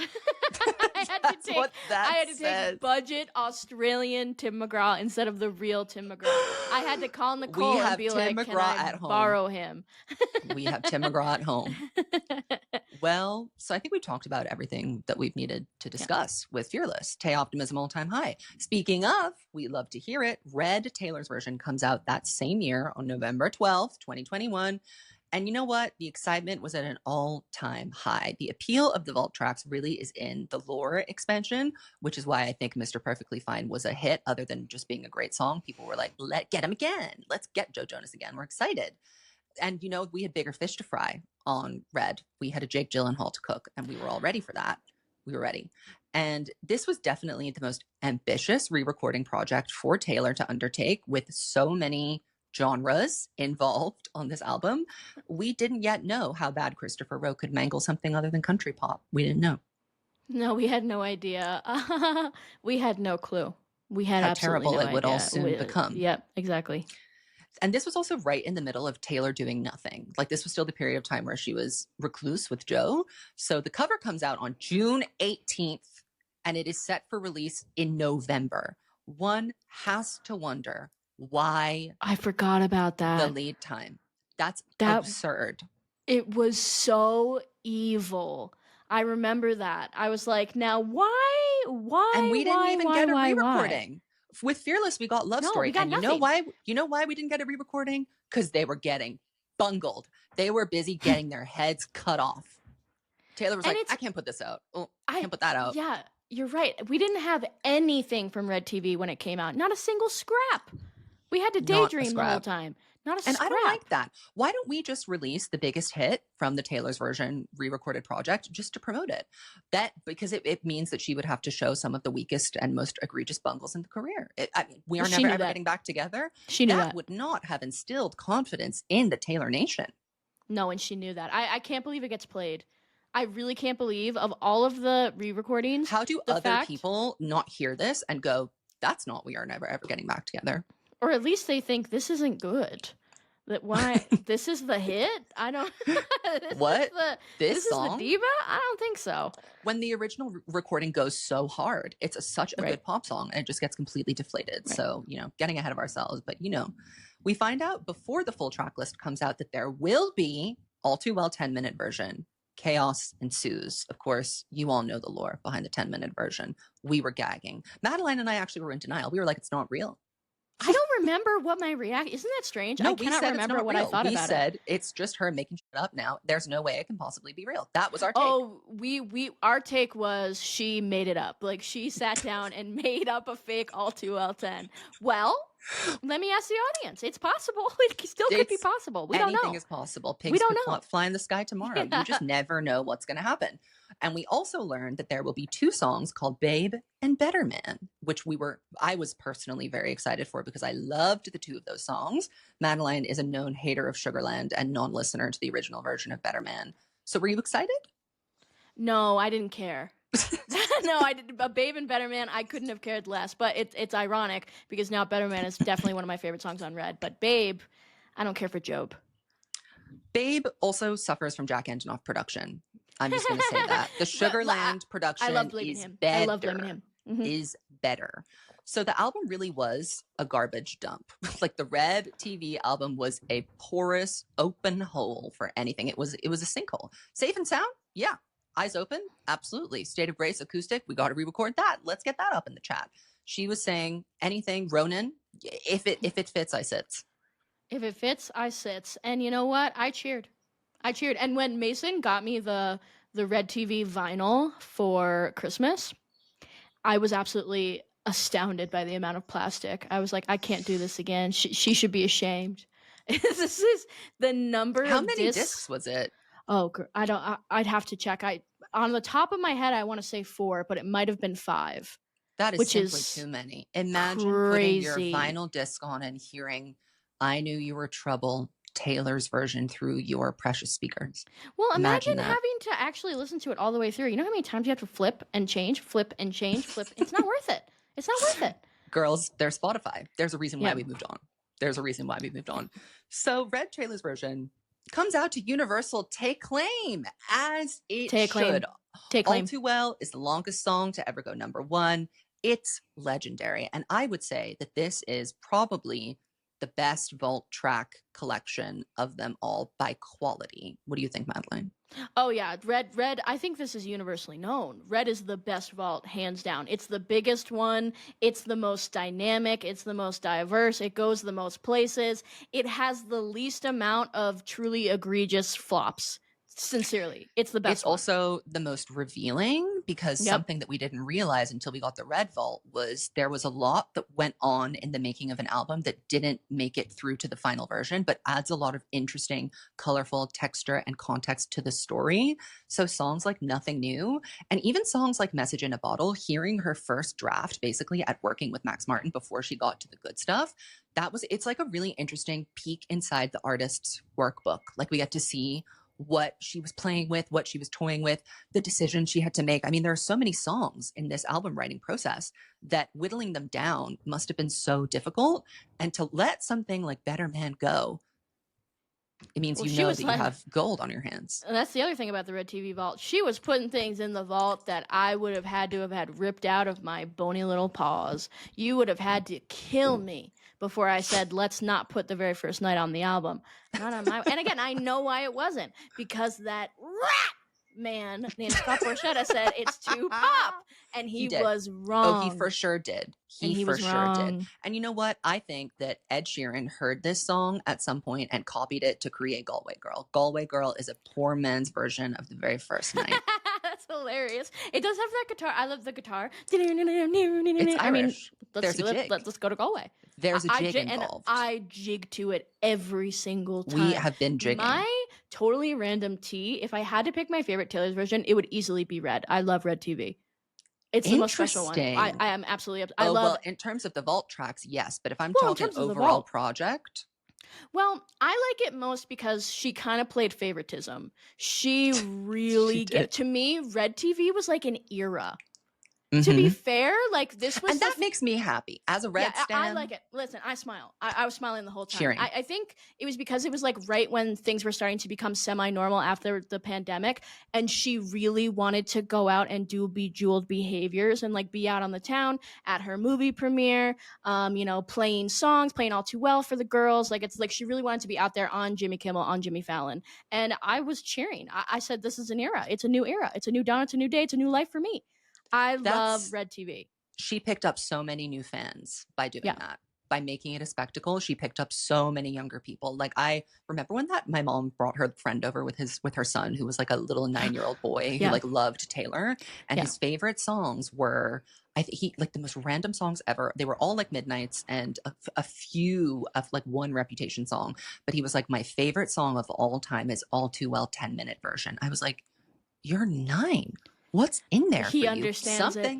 I had to take budget Australian Tim McGraw instead of the real Tim McGraw. I had to call Nicole and be like, can I borrow him?
We have Tim McGraw at home. Well, so I think we talked about everything that we've needed to discuss with Fearless. Tayoptimism all-time high. Speaking of, we love to hear it. Red, Taylor's version, comes out that same year on November 12th, 2021. And you know what? The excitement was at an all-time high. The appeal of the vault tracks really is in the lore expansion, which is why I think Mr. Perfectly Fine was a hit, other than just being a great song. People were like, get him again. Let's get Joe Jonas again. We're excited. And, you know, we had bigger fish to fry on Red. We had a Jake Gyllenhaal to cook, and we were all ready for that. We were ready. And this was definitely the most ambitious re-recording project for Taylor to undertake, with so many genres involved on this album. We didn't yet know how bad Christopher Rowe could mangle something other than country pop. We didn't know.
No, we had no idea. We had no clue. We had
how terrible it would
idea.
all soon become.
Yep, exactly.
And this was also right in the middle of Taylor doing nothing. Like, this was still the period of time where she was recluse with Joe. So the cover comes out on June 18th, and it is set for release in November. One has to wonder, why
I forgot about that.
The lead time. That's absurd.
It was so evil. I remember that. I was like, now why?
And we didn't even get a re-recording. With Fearless, we got Love Story.
We got
and
nothing.
You know why we didn't get a re-recording? Because they were getting bungled. They were busy getting their heads cut off. Taylor was like, I can't put this out. Oh, I can't put that out.
Yeah, you're right. We didn't have anything from Red TV when it came out. Not a single scrap. We had to daydream the whole time. Not a scrap.
And I don't like that. Why don't we just release the biggest hit from the Taylor's version re-recorded project just to promote it? Because it means that she would have to show some of the weakest and most egregious bungles in the career. We are never ever getting back together.
She knew
that would not have instilled confidence in the Taylor Nation.
No, and she knew that. I can't believe it gets played. I really can't believe, of all of the re-recordings.
How do other people not hear this and go, that's not We Are Never Ever Getting Back Together?
Or at least they think this isn't good. That why this is the hit? I don't. This song? Is the diva? I don't think so.
When the original recording goes so hard, it's such a good pop song, and it just gets completely deflated. Right. So, getting ahead of ourselves. But we find out before the full track list comes out that there will be All Too Well 10-minute version. Chaos ensues. Of course, you all know the lore behind the 10-minute version. We were gagging. Madeline and I actually were in denial. We were like, it's not real.
I don't remember what my reaction. Isn't that strange?
No,
I cannot remember what I thought about it.
We said it's just her making shit up now. There's no way it can possibly be real. That was our take.
Oh, our take was she made it up. Like, she sat down and made up a fake All Too Well 10. Well, let me ask the audience. It's possible. It still could be possible. We don't know.
Anything is possible. Pigs could fly in the sky tomorrow. You just never know what's going to happen. And we also learned that there will be 2 songs called Babe and Better Man, which I was personally very excited for because I loved the 2 of those songs. Madeline is a known hater of Sugarland and non-listener to the original version of Better Man. So were you excited?
No, I didn't care. No, I did a Babe and Better Man. I couldn't have cared less, but it's ironic because now Better Man is definitely one of my favorite songs on Red. But Babe, I don't care for Job.
Babe also suffers from Jack Antonoff production. I'm just going to say that. The Sugarland production
I love blaming
is
him.
better.
I love blaming him.
Is better. So the album really was a garbage dump. Like the Red TV album was a porous, open hole for anything. It was a sinkhole. Safe and Sound? Yeah. Eyes Open? Absolutely. State of Grace acoustic? We got to re-record that. Let's get that up in the chat. She was saying anything. Ronan, if it fits, I sits.
If it fits, I sits. And you know what? I cheered. And when Mason got me the Red TV vinyl for Christmas, I was absolutely astounded by the amount of plastic. I was like, I can't do this again. She should be ashamed. This is the number
How
of
many discs was it?
Oh, I don't. I'd have to check. On the top of my head, I want to say 4, but it might have been 5.
That is
which
simply
is
too many. Imagine
crazy.
putting your vinyl disc on and hearing "I Knew You Were Trouble," Taylor's version through your precious speakers.
Well, imagine
that.
having to actually listen to it all the way through. You know how many times you have to flip and change, flip and change, flip? It's not worth it. It's not worth it.
Girls, there's Spotify. There's a reason why we moved on. So Red Taylor's version comes out to universal take claim, as it should.
Take claim.
All Too Well is the longest song to ever go #1. It's legendary. And I would say that this is probably the best vault track collection of them all by quality. What do you think, Madeline?
Oh yeah, Red. I think this is universally known. Red is the best vault, hands down. It's the biggest one. It's the most dynamic. It's the most diverse. It goes the most places. It has the least amount of truly egregious flops. Sincerely, it's the best.
It's also the most revealing because something that we didn't realize until we got the Red Vault was there was a lot that went on in the making of an album that didn't make it through to the final version, but adds a lot of interesting, colorful texture and context to the story. So songs like Nothing New, and even songs like Message in a Bottle, hearing her first draft basically at working with Max Martin before she got to the good stuff, it's like a really interesting peek inside the artist's workbook. Like we get to see what she was playing with, what she was toying with, the decisions she had to make. I mean, there are so many songs in this album writing process that whittling them down must have been so difficult. And to let something like Better Man go, it means you know that you have gold on your hands.
And that's the other thing about the Red TV vault. She was putting things in the vault that I would have had to have had ripped out of my bony little paws. You would have had to kill me before I said, let's not put The Very First Night on the album. Not on my. And again, I know why it wasn't. Because that rat man named Scott Borchetta said it's too pop. And he was wrong.
Oh, he for sure did. He for sure did. And you know what? I think that Ed Sheeran heard this song at some point and copied it to create Galway Girl. Galway Girl is a poor man's version of The Very First Night.
That's hilarious. It does have that guitar. I love the guitar.
It's Irish. There's a jig.
Let's go to Galway.
There's a jig involved.
And I jig to it every single time.
We have been jigging.
My totally random tea, if I had to pick my favorite Taylor's version, it would easily be Red. I love Red TV. It's the most special one. I am absolutely.
Well, in terms of the vault tracks, yes. But if I'm talking overall project.
Well, I like it most because she kind of played favoritism. She really to me, Red TV was like an era. To be fair, like this was,
and that makes me happy as a Red stan.
I like it. Listen, I smile. I was smiling the whole time.
Cheering.
I think it was because it was like right when things were starting to become semi-normal after the pandemic, and she really wanted to go out and do bejeweled behaviors and like be out on the town at her movie premiere, playing songs, playing All Too Well for the girls. Like it's like she really wanted to be out there on Jimmy Kimmel, on Jimmy Fallon, and I was cheering. I said, "This is an era. It's a new era. It's a new dawn. It's a new day. It's a new life for me." I love Red TV.
She picked up so many new fans by doing that. By making it a spectacle, she picked up so many younger people. Like I remember when my mom brought her friend over with her son, who was like a little 9-year-old boy who like loved Taylor, and his favorite songs were he like the most random songs ever. They were all like Midnights and a few of like one Reputation song. But he was like, my favorite song of all time is All Too Well 10-minute version. I was like, you're 9. What's in there?
He understands it.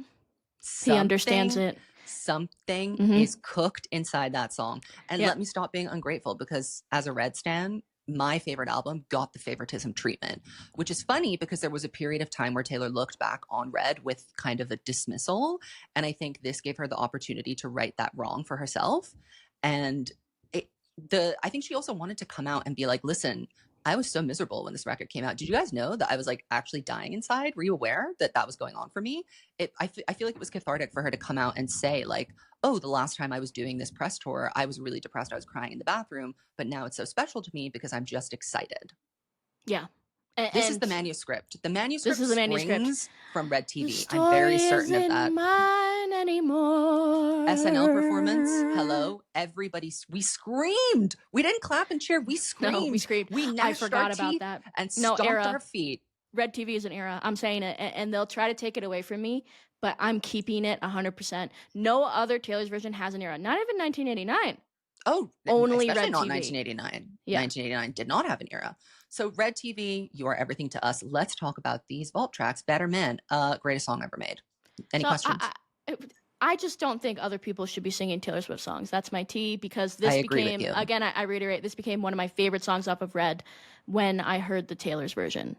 He understands it.
Something is cooked inside that song. And let me stop being ungrateful, because as a Red stan, my favorite album got the favoritism treatment, which is funny because there was a period of time where Taylor looked back on Red with kind of a dismissal. And I think this gave her the opportunity to right that wrong for herself. And I think she also wanted to come out and be like, listen, I was so miserable when this record came out. Did you guys know that I was like actually dying inside? Were you aware that that was going on for me? I feel like it was cathartic for her to come out and say like, oh, the last time I was doing this press tour, I was really depressed. I was crying in the bathroom, but now it's so special to me because I'm just excited.
Yeah.
This is the manuscript. The manuscript
This is the manuscript.
springs from Red TV. I'm very certain of that.
Mine anymore.
SNL performance. Hello, everybody. We screamed. We didn't clap and cheer. We screamed.
No, we screamed.
We
I forgot
our
about
teeth
that.
and
No,
stomped
era.
our feet.
Red TV is an era. I'm saying it, and they'll try to take it away from me, but I'm keeping it 100%. No other Taylor's version has an era. Not even 1989.
Oh,
Only
especially
Red
not
TV.
1989.
Yeah.
1989 did not have an era. So Red TV, you are everything to us. Let's talk about these vault tracks. Better Man, greatest song ever made. Any questions?
I just don't think other people should be singing Taylor Swift songs. That's my tea, because this
I agree with
became,
you.
again, I reiterate, this became one of my favorite songs off of Red when I heard the Taylor's version.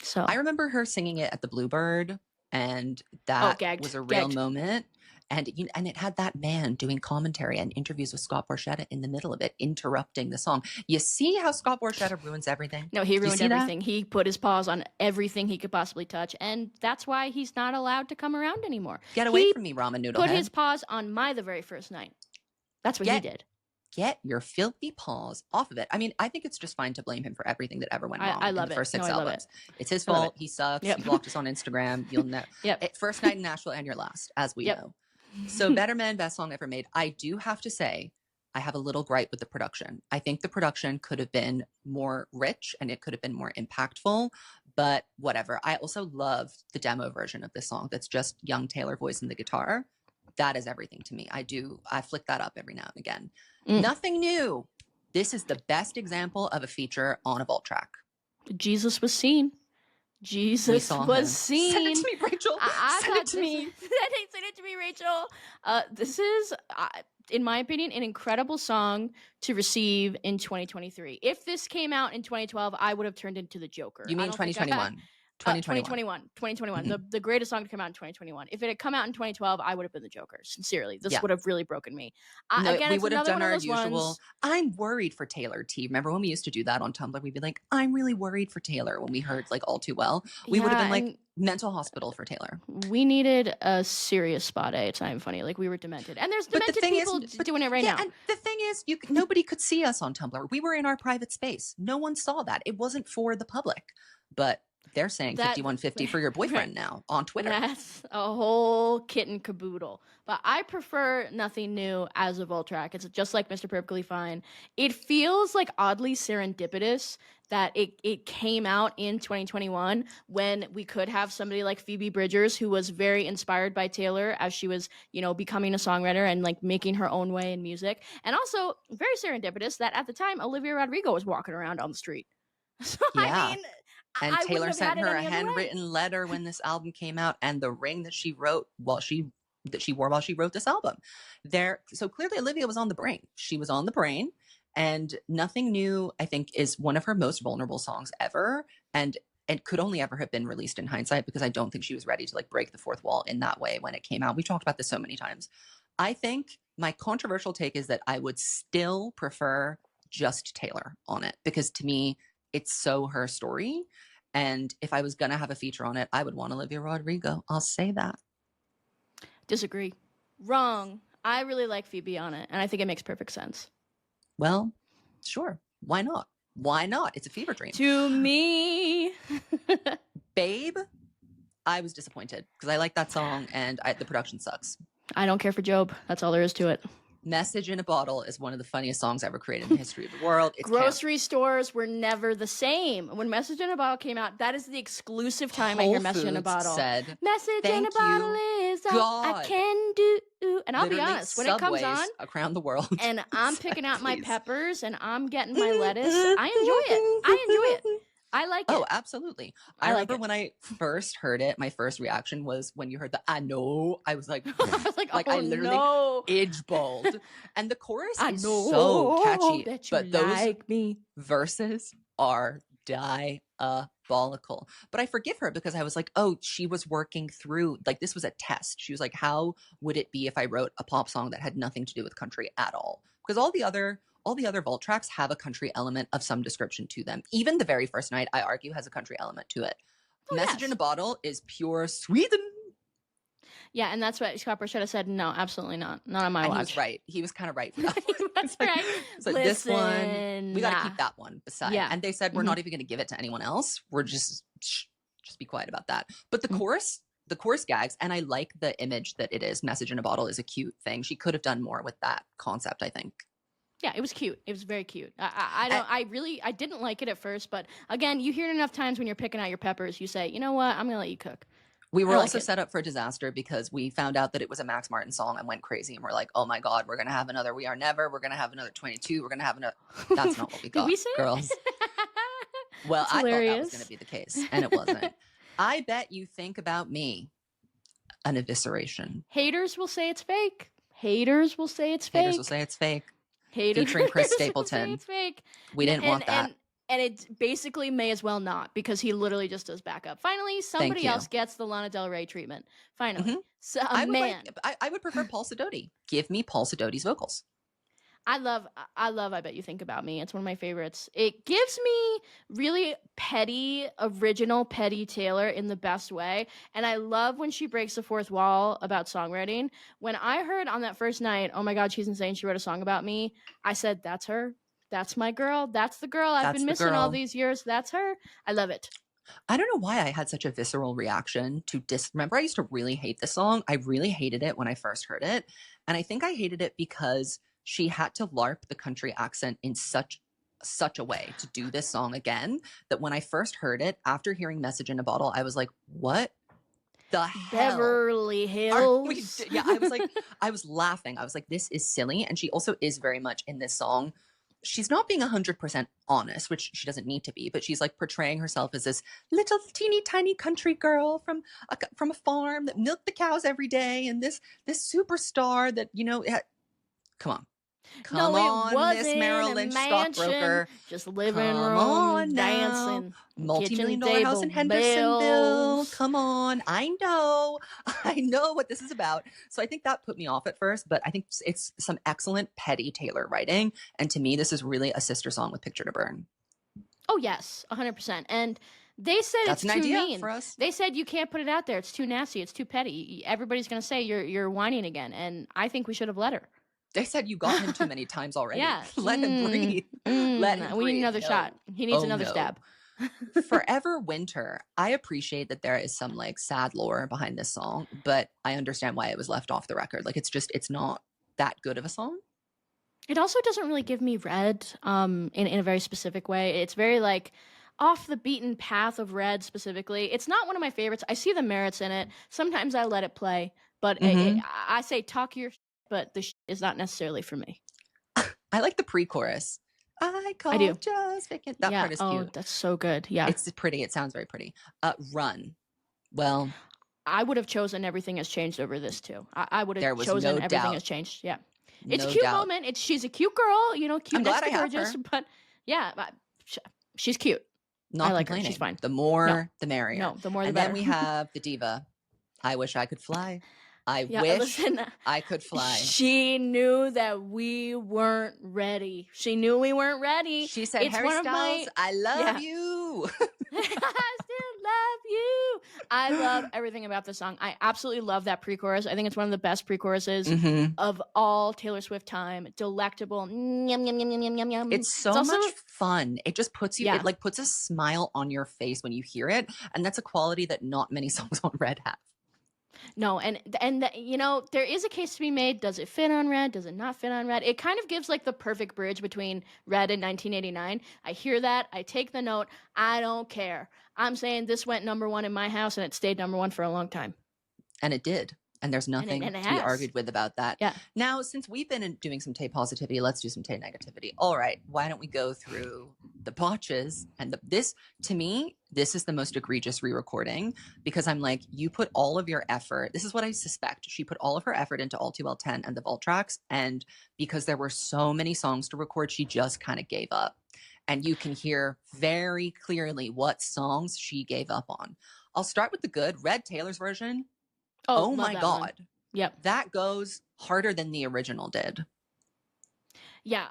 So
I remember her singing it at the Bluebird, and that was a real moment. And it had that man doing commentary and interviews with Scott Borchetta in the middle of it, interrupting the song. You see how Scott Borchetta ruins everything?
No, he ruined everything.
That?
He put his paws on everything he could possibly touch, and that's why he's not allowed to come around anymore.
Get away from me, ramen noodle
Put
head.
his paws on my the very first night. That's what he did.
Get your filthy paws off of it. I mean, I think it's just fine to blame him for everything that ever went wrong.
I love
in the first 6
I love
albums. It's his fault. He sucks.
Yep.
He blocked us on Instagram. You'll know. First night in Nashville and your last, as we know. So Better Man, best song ever made. I do have to say, I have a little gripe with the production. I think the production could have been more rich and it could have been more impactful, but whatever. I also love the demo version of this song that's just young Taylor voice and the guitar. That is everything to me. I flick that up every now and again. Nothing new. This is the best example of a feature on a vault track.
Jesus was seen. Jesus was seen.
Send it to me, Rachel. Send it to me.
Send it to me, Rachel. This is, in my opinion, an incredible song to receive in 2023. If this came out in 2012, I would have turned into the Joker.
You mean 2021?
2021. The greatest song to come out in 2021. If it had come out in 2012, I would have been the Joker. Sincerely, this would have really broken me. Again,
we would have done our usual.
Ones.
I'm worried for Taylor T. Remember when we used to do that on Tumblr? We'd be like, I'm really worried for Taylor. When we heard like All Too Well, we would have been like mental hospital for Taylor.
We needed a serious spot A. It's not even funny. Like we were demented, and there's demented people doing it right now.
And the thing is, nobody could see us on Tumblr. We were in our private space. No one saw that. It wasn't for the public, but. They're saying 5150 for your boyfriend now on Twitter.
That's a whole kit and caboodle. But I prefer Nothing New as a vault track. It's just like Mr. Perfectly Fine. It feels like oddly serendipitous that it came out in 2021 when we could have somebody like Phoebe Bridgers, who was very inspired by Taylor as she was, becoming a songwriter and like making her own way in music. And also very serendipitous that at the time Olivia Rodrigo was walking around on the street. So I mean,
and Taylor sent her a handwritten letter when this album came out, and the ring that she wrote wore while she wrote this album. So clearly Olivia was on the brain. She was on the brain, and Nothing New, I think, is one of her most vulnerable songs ever, and could only ever have been released in hindsight because I don't think she was ready to like break the fourth wall in that way when it came out. We've talked about this so many times. I think my controversial take is that I would still prefer just Taylor on it because to me, it's so her story. And if I was going to have a feature on it, I would want Olivia Rodrigo. I'll say that.
Disagree. Wrong. I really like Phoebe on it, and I think it makes perfect sense.
Well, sure. Why not? Why not? It's a fever dream.
To me.
Babe, I was disappointed because I like that song and the production sucks.
I don't care for Job. That's all there is to it.
Message in a Bottle is one of the funniest songs ever created in the history of the world. It's
Grocery stores were never the same. When Message in a Bottle came out, that is the exclusive time I hear Message in a Bottle.
Said,
Message in a Bottle is all I can do. And I'll be honest, when it comes on
around the world,
and I'm picking out my peppers and I'm getting my lettuce, I enjoy it. I like
Oh,
it.
absolutely.
I like
remember
it.
when I first heard it, my first reaction was when you heard the I know, I was like,
I was like,
like
oh
I literally
no.
edge balled. And the chorus
I
is so
know
catchy,
that you
but those
like me.
verses are diabolical. But I forgive her because I was like, oh, she was working through, like, this was a test. She was like, how would it be if I wrote a pop song that had nothing to do with country at all? Because all the other vault tracks have a country element of some description to them. Even The Very First Night, I argue, has a country element to it.
Oh,
Message
yes.
in a Bottle is pure Sweden.
Yeah, and that's what Scott should have said. No, absolutely not. Not on my
And
watch.
he was right. He was kind of right for that one.
That's right.
So this one, we got to keep that one beside.
Yeah.
And they said, we're not even going to give it to anyone else. We're just be quiet about that. But the chorus gags, and I like the image that it is. Message in a Bottle is a cute thing. She could have done more with that concept, I think.
Yeah, it was cute. It was very cute. I didn't like it at first, but again, you hear it enough times when you're picking out your peppers, you say, you know what, I'm gonna let you cook.
We were also set up for disaster because we found out that it was a Max Martin song and went crazy, and we're like, oh my god, we're gonna have another We Are Never, we're gonna have another 22, we're gonna have another. That's not what we got.
Did we say
girls? Well, I thought that was gonna be the case, and it wasn't. I bet you think about me. An evisceration.
Haters will say it's fake. Haters will say it's fake.
Haters will say it's fake.
Haters
featuring Chris Stapleton.
It's fake.
We didn't want that.
And it basically may as well not, because he literally just does backup. Finally, somebody else gets the Lana Del Rey treatment. Finally. So,
I would prefer Paul Sidoti. Give me Paul Sidoti's vocals.
I love I Bet You Think About Me. It's one of my favorites. It gives me really petty, original petty Taylor in the best way. And I love when she breaks the fourth wall about songwriting. When I heard on that first night, oh my God, she's insane, she wrote a song about me, I said, that's her. That's my girl. That's the girl I've been missing all these years. That's her. I love it.
I don't know why I had such a visceral reaction to Remember, I used to really hate this song. I really hated it when I first heard it. And I think I hated it because she had to LARP the country accent in such a way to do this song again, that when I first heard it, after hearing Message in a Bottle, I was like, what the hell?
Beverly Hills.
Yeah, I was laughing. I was like, this is silly. And she also is very much in this song. She's not being 100% honest, which she doesn't need to be, but she's like portraying herself as this little teeny tiny country girl from a farm that milked the cows every day, and this superstar that, you know, come on. Come on, Miss Merrill Lynch stockbroker.
Just living room, dancing.
Multi-million-dollar house in Hendersonville. Come on. I know what this is about. So I think that put me off at first, but I think it's some excellent petty Taylor writing. And to me, this is really a sister song with Picture to Burn.
Oh, yes, 100%. And they said
that's
it's
an
too
idea
mean.
For us.
They said you can't put it out there. It's too nasty. It's too petty. Everybody's going to say you're whining again. And I think we should have let her.
They said you got him too many times already.
Yeah.
Let him breathe. Let him
We
breathe.
need another shot. He needs another stab.
Forever Winter. I appreciate that there is some like sad lore behind this song, but I understand why it was left off the record. Like it's not that good of a song.
It also doesn't really give me Red in a very specific way. It's very like off the beaten path of Red specifically. It's not one of my favorites. I see the merits in it. Sometimes I let it play, but I say talk your but the is not necessarily for me.
I like the pre-chorus. I
do.
Just vacant. That part is cute.
Oh, that's so good. Yeah.
It's pretty. It sounds very pretty. Run. Well,
I would have chosen Everything Has Changed over this too. I would have chosen
no
Everything
doubt.
Has Changed. Yeah. It's
no
a cute
doubt.
moment. She's a cute girl, you know, cute
I'm
next
glad
to
I have
gorgeous,
her.
but yeah, she's cute.
Not
I like
complaining.
her. She's fine.
The more, the merrier.
No, the more the
and
better.
And then we have the diva. I wish I could fly. I wish I could fly.
She knew that we weren't ready. She knew we weren't ready.
She said, Harry Styles, I love you.
I still love you. I love everything about this song. I absolutely love that pre-chorus. I think it's one of the best pre-choruses of all Taylor Swift time. Delectable. Yum, yum, yum, yum, yum, yum.
It's so much fun. It just puts you, it like puts a smile on your face when you hear it. And that's a quality that not many songs on Red have.
No, and you know, there is a case to be made. Does it fit on Red? Does it not fit on Red? It kind of gives like the perfect bridge between Red and 1989. I hear that. I take the note. I don't care. I'm saying this went #1 in my house and it stayed #1 for a long time.
And it did. And there's nothing
and it
to be
has.
argued with about that.
Yeah.
Now, since we've been doing some Tay positivity, let's do some Tay negativity. All right. Why don't we go through the botches? And this, to me, this is the most egregious re-recording, because I'm like, you put all of your effort. This is what I suspect. She put all of her effort into All Too Well 10 and the vault tracks. And because there were so many songs to record, she just kind of gave up. And you can hear very clearly what songs she gave up on. I'll start with the good. Red Taylor's version. Oh my God.
One. Yep.
That goes harder than the original did.
Yeah,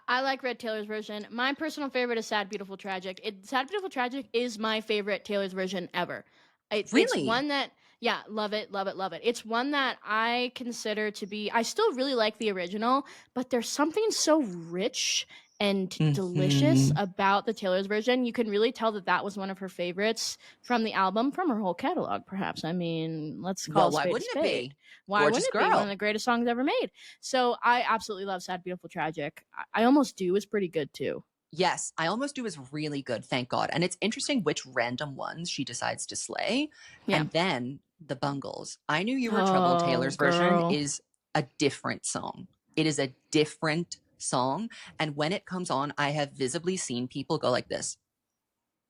I like Red Taylor's version. My personal favorite is Sad, Beautiful, Tragic. Sad, Beautiful, Tragic is my favorite Taylor's version ever.
Really?
It's one that, yeah, love it, love it, love it. It's one that I consider to be, I still really like the original, but there's something so rich and delicious about the Taylor's version. You can really tell that that was one of her favorites from the album, from her whole catalog, perhaps. I mean, let's call it
why
spade
wouldn't
a spade.
it be?
Why
Gorgeous
wouldn't it be
girl.
one of the greatest songs ever made? So I absolutely love Sad, Beautiful, Tragic. I Almost Do is pretty good too.
Yes, I Almost Do is really good, thank God. And it's interesting which random ones she decides to slay.
Yeah.
And then the Bungles. I Knew You Were Trouble, Taylor's version is a different song. It is a different song. And when it comes on, I have visibly seen people go like this.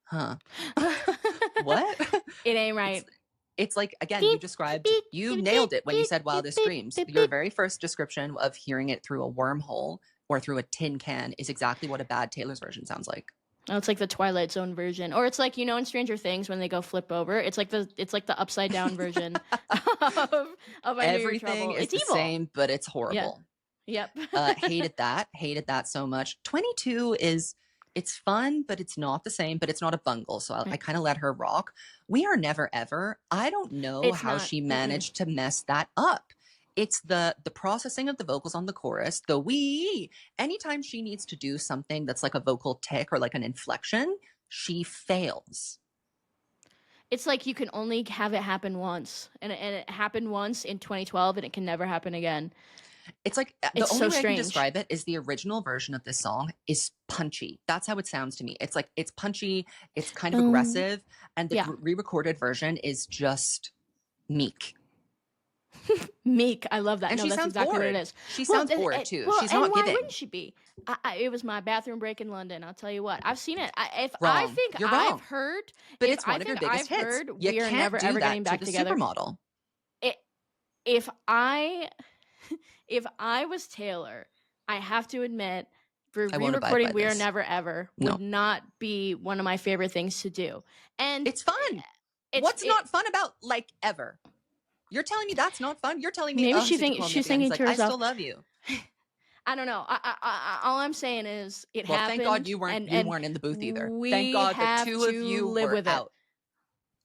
Huh. What?
It ain't right.
It's like, again,
Beep,
you described,
beep,
you
beep,
nailed
beep,
it when you
beep,
said Wildest
beep,
Dreams.
beep,
Your
beep.
very first description of hearing it through a wormhole or through a tin can is exactly what a bad Taylor's version sounds like.
Oh, it's like the Twilight Zone version, or it's like, you know, in Stranger Things when they go flip over, it's like the upside down version of I Knew You Were
Everything
Trouble.
is
It's
the
evil.
same, but it's horrible.
Yep.
Hated that so much. 22 it's fun, but it's not the same, but it's not a bungle. So I kind of let her rock. We Are Never Ever. I don't know
It's
how
not.
she managed to mess that up. It's the processing of the vocals on the chorus, the we. Anytime she needs to do something that's like a vocal tick or like an inflection, she fails.
It's like you can only have it happen once, and it happened once in 2012, and it can never happen again.
It's like the
It's
only
so
way I
strange.
can describe it is the original version of this song is punchy. That's how it sounds to me. It's like it's punchy, it's kind of aggressive, and the
Yeah.
re-recorded version is just meek.
Meek, I love that.
And
no,
she
that's
sounds
exactly
bored.
what it is.
She sounds bored too. She's not
why
giving.
wouldn't she be? It was my bathroom break in London. I'll tell you what. I've seen it. I
Wrong.
think
You're
I've
wrong.
heard,
But
if
it's one
I
of your
think
biggest
I've
hits.
heard,
You
we are
can't
never
do
ever
that
getting back
to the
together.
supermodel.
If I was Taylor, I have to admit,
I won't abide
re-recording
by
We Are
this.
Never Ever
No.
would not be one of my favorite things to do. And
It's fun. What's not fun about like ever? You're telling me that's not fun? You're telling me
Maybe
she's
she's thinking
like,
to
I
herself,
still love you.
I don't know. All I'm saying is it
Well,
happened.
thank God you weren't in the booth either. Thank God the
have
two of
to
you
live
were
with
out.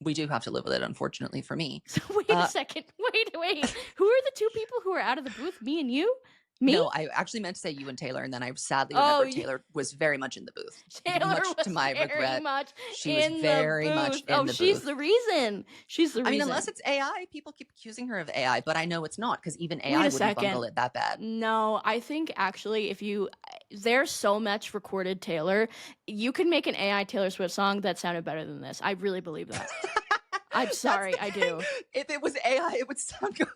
We do have to live with it, unfortunately, for me.
Wait a second. Wait. Who are the two people who are out of the booth? Me and you? Me?
No, I actually meant to say you and Taylor, and then I sadly
Oh,
remembered Taylor was very much in the booth.
Taylor
much
was
to my
very
regret.
much
She was
in
very
the
much
booth.
in the
She's
booth.
the reason. She's the reason.
I mean, unless it's AI, people keep accusing her of AI, but I know it's not, because even AI wouldn't
second.
bungle it that bad.
No, I think actually there's so much recorded Taylor, you can make an AI Taylor Swift song that sounded better than this. I really believe that. I'm sorry, I do.
If it was AI, it would sound good.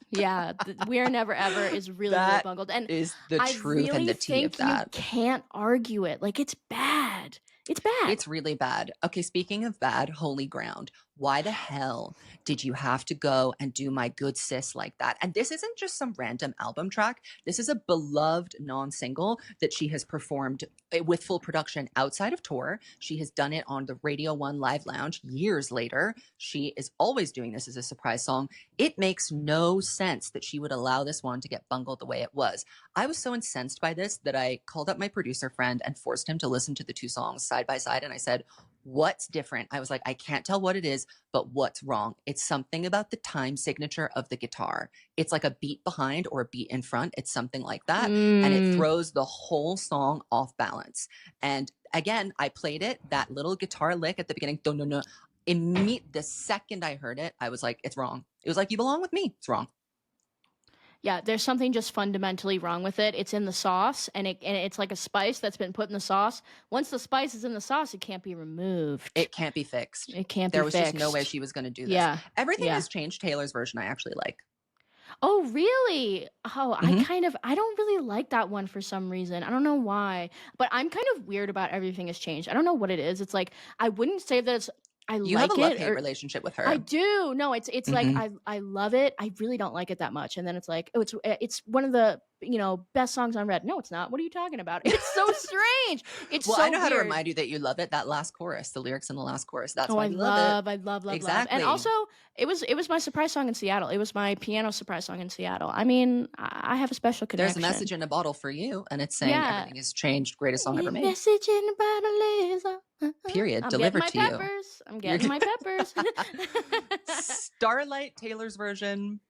Yeah, We Are Never Ever is really
That
bungled. And
is the
I
truth
really
and the tea of
think
that.
you can't argue it. Like, it's bad. It's bad.
It's really bad. Okay, speaking of bad, holy ground. Why the hell did you have to go and do My Good Sis like that? And this isn't just some random album track. This is a beloved non-single that she has performed with full production outside of tour. She has done it on the Radio 1 Live Lounge years later. She is always doing this as a surprise song. It makes no sense that she would allow this one to get bungled the way it was. I was so incensed by this that I called up my producer friend and forced him to listen to the two songs side by side. And I said, what's different? I was like, I can't tell what it is, but what's wrong? It's something about the time signature of the guitar. It's like a beat behind or a beat in front. It's something like that. And it throws the whole song off balance. And again, I played it, that little guitar lick at the beginning. No. The second I heard it, I was like, it's wrong. It was like, you belong with me. It's wrong.
Yeah, there's something just fundamentally wrong with it. It's in the sauce, and it's like a spice that's been put in the sauce. Once the spice is in the sauce, it can't be removed.
It can't be fixed.
It can't
There
be
was
fixed.
just no way she was going to do this.
Yeah.
Everything
Yeah.
has changed. Taylor's version I actually like.
Oh, really? Oh,
Hmm.
I don't really like that one for some reason. I don't know why, but I'm kind of weird about everything has changed. I don't know what it is. It's like I wouldn't say that I
You have a
like it
love-hate
or
relationship with
I
her.
do. No, it's like
Hmm.
I love it. I really don't like it that much. And then it's like, oh, it's one of the, best songs on Red. No, it's not. What are you talking about? It's so strange. It's
Well, I
so
know how to
weird.
remind you that you love it. That last chorus, the lyrics in the last chorus. That's
Oh,
why we love it.
I love, love, love. And
Exactly.
also, it was my surprise song in Seattle. It was my piano surprise song in Seattle. I mean, I have a special
There's a
connection.
message in a bottle for you, and it's saying
Yeah.
everything has changed. Greatest song ever made.
Message in the bottle is
Period.
I'm getting
Delivered
my
to you.
peppers. I'm
You're
getting my peppers.
Starlight Taylor's version.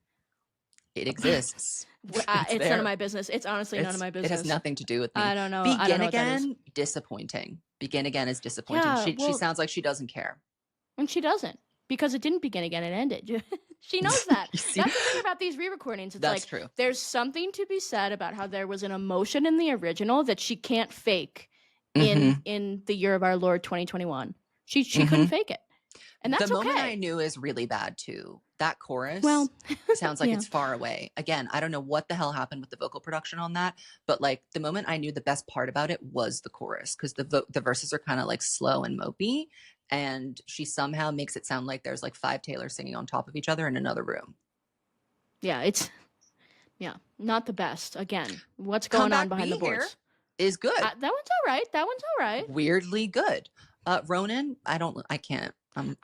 It exists.
It's
there.
none of my business. It's honestly none of my business.
It has nothing to do with me.
I don't know.
Begin
I don't know what that is.
Again, disappointing. Begin Again is disappointing.
Yeah,
She
well,
sounds like she doesn't care.
and she doesn't, because it didn't begin again. It ended. She knows that.
You see?
That's the thing about these re-recordings. It's
That's
like
true.
there's something to be said about how there was an emotion in the original that she can't fake
Mhm.
in the year of our Lord 2021. She
Mhm.
couldn't fake it, and that's
The moment
okay.
I knew is really bad too. That chorus
Well,
sounds like
yeah.
it's far away. Again, I don't know what the hell happened with the vocal production on that, but like the moment I knew, the best part about it was the chorus, because the verses are kind of like slow and mopey, and she somehow makes it sound like there's like 5 Taylors singing on top of each other in another room.
Yeah, it's not the best. Again, what's going on behind the boards?
Is good.
That one's all right. That one's all right.
Weirdly good. Ronan, I can't.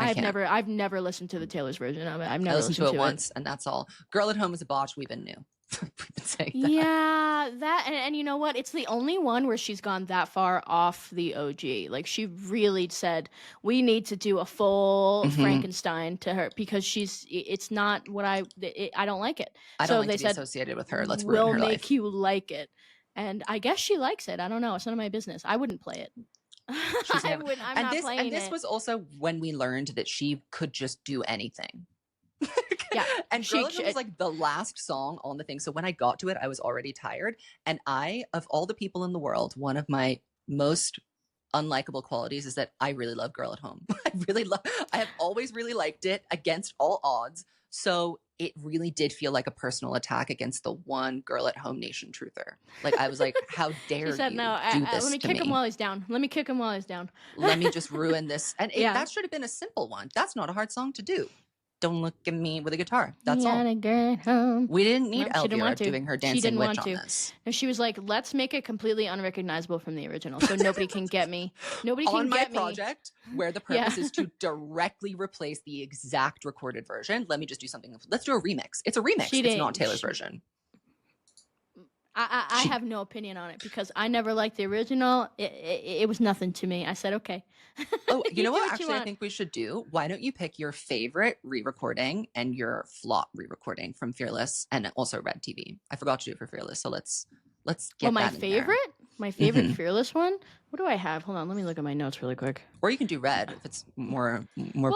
I've never listened to the Taylor's version of it. I've never
I listened to it once,
it.
and that's all. Girl at Home is a botch. We've been new. We've been saying that.
Yeah, that and you know what? It's the only one where she's gone that far off the OG. Like she really said, we need to do a full Frankenstein to her, because it's not what I don't like it.
I
so
don't like
they
to be
said,
associated with her. Let's ruin
we'll
her
make
life.
you like it. And I guess she likes it. I don't know. It's none of my business. I wouldn't play it. I'm not playing it.
And this was also when we learned that she could just do anything.
Yeah.
And Girl at Home was like the last song on the thing. So when I got to it, I was already tired. And of all the people in the world, one of my most unlikable qualities is that I really love Girl at Home. I have always really liked it against all odds. So it really did feel like a personal attack against the one Girl at Home Nation truther. Like I was like, how dare
she said,
you
no,
do this
let me
to
kick
me?
him while he's down. Let me kick him while he's down.
Let me just ruin this. And
Yeah.
that should have been a simple one. That's not a hard song to do. Don't look at me with a guitar. That's all. We didn't need Elvira doing her dancing witch on this.
And she was like, let's make it completely unrecognizable from the original, so nobody can get me. Nobody can get me.
On my project, where the purpose is to directly replace the exact recorded version, let me just do something. Let's do a remix. It's a remix. It's not Taylor's version.
I have no opinion on it, because I never liked the original. It was nothing to me. I said, okay.
Oh, you know what? Actually, I think we should do. Why don't you pick your favorite re-recording and your flop re-recording from Fearless, and also Red TV? I forgot to do it for Fearless, so let's get
my
that in there.
My favorite Fearless one. What do I have? Hold on, let me look at my notes really quick.
Or you can do Red if it's more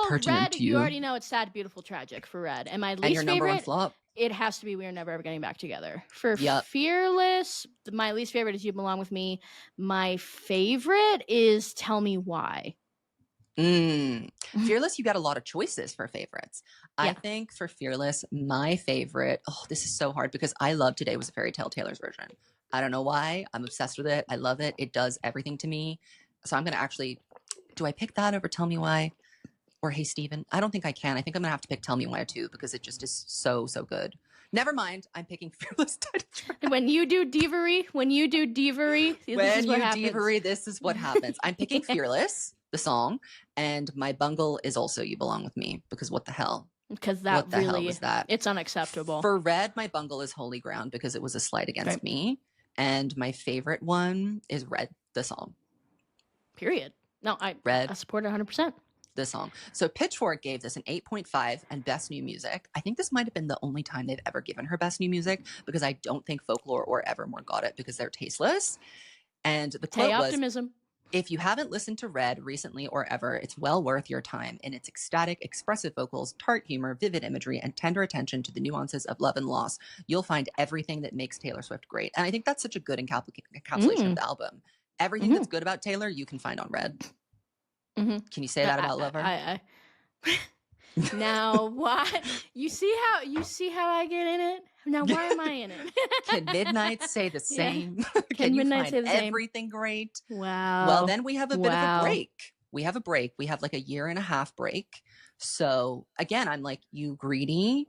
pertinent
Red,
to you.
You already know it's sad, beautiful, tragic for Red. And my least
and your number
favorite,
one flop.
It has to be We're Never Ever Getting Back Together. For Fearless, my least favorite is You Belong With Me. My favorite is Tell Me Why.
Fearless, you got a lot of choices for favorites. Yeah. I think for Fearless, my favorite, this is so hard, because I love Today Was a Fairy Tale, Taylor's version. I don't know why. I'm obsessed with it. I love it. It does everything to me. So I'm going to actually, do I pick that over Tell Me Why? Or Hey Stephen? I don't think I can. I think I'm gonna have to pick Tell Me Why too, because it just is so good. Never mind. I'm picking Fearless.
When you do Divery,
this is what happens. I'm picking Fearless, the song, and my bungle is also You Belong With Me, because what the hell?
Because that
what the hell was that?
It's unacceptable.
For Red, my bungle is Holy Ground, because it was a slight against me. And my favorite one is Red, the song.
Period. No, I support it 100%.
The song. So Pitchfork gave this an 8.5 and Best New Music. I think this might have been the only time they've ever given her Best New Music, because I don't think Folklore or Evermore got it, because they're tasteless. And the quote
Tayoptimism.
was, if you haven't listened to Red recently or ever, it's well worth your time. In its ecstatic, expressive vocals, tart humor, vivid imagery, and tender attention to the nuances of love and loss, you'll find everything that makes Taylor Swift great. And I think that's such a good encapsulation of the album. Everything that's good about Taylor, you can find on Red. Can you say that about Lover?
Now what? You see how I get in it? Now, why am I in it?
Can Midnight say the
Yeah.
same?
Can
you
Midnight
find
say the same?
everything great?
Wow.
Well, then we have a bit of a
Wow.
break. We have a break. We have like a 1.5 year break. So again, I'm like, you greedy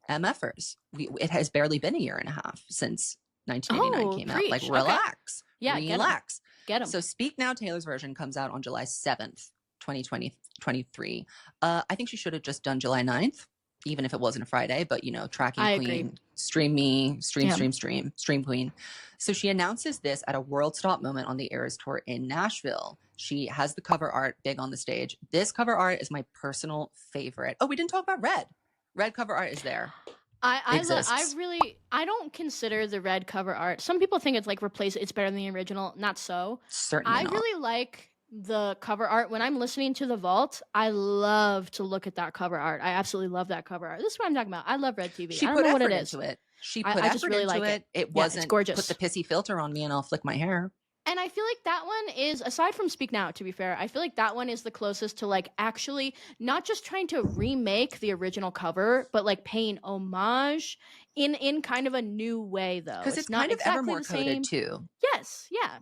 MFers. It has barely been a 1.5 years since 1989 came out. Like,
preach.
relax.
Okay. Yeah,
relax.
Get 'em.
So Speak Now, Taylor's version comes out on July 7th, 2023. I think she should have just done July 9th, even if it wasn't a Friday, but you know, tracking
I
queen,
agree.
stream me, stream,
Yeah.
stream queen. So she announces this at a world stop moment on the Eras tour in Nashville. She has the cover art big on the stage. This cover art is my personal favorite. Oh, we didn't talk about red. Red cover art is there.
I don't consider the red cover art. Some people think it's like it's better than the original. Not so.
Certainly not.
Really like the cover art. When I'm listening to The Vault, I love to look at that cover art. I absolutely love that cover art. This is what I'm talking about. I love Red TV.
She
I don't
put
know what
effort
it is.
into it. She put
I just
effort
really
into
like
it. It
Yeah, it's
wasn't
gorgeous.
put the pissy filter on me and I'll flick my hair.
And I feel like that one is, aside from Speak Now, to be fair, I feel like that one is the closest to like actually not just trying to remake the original cover, but like paying homage in kind of a new way, though.
Because it's
not
kind of
exactly
Evermore
the same.
coded too.
Yes, yeah.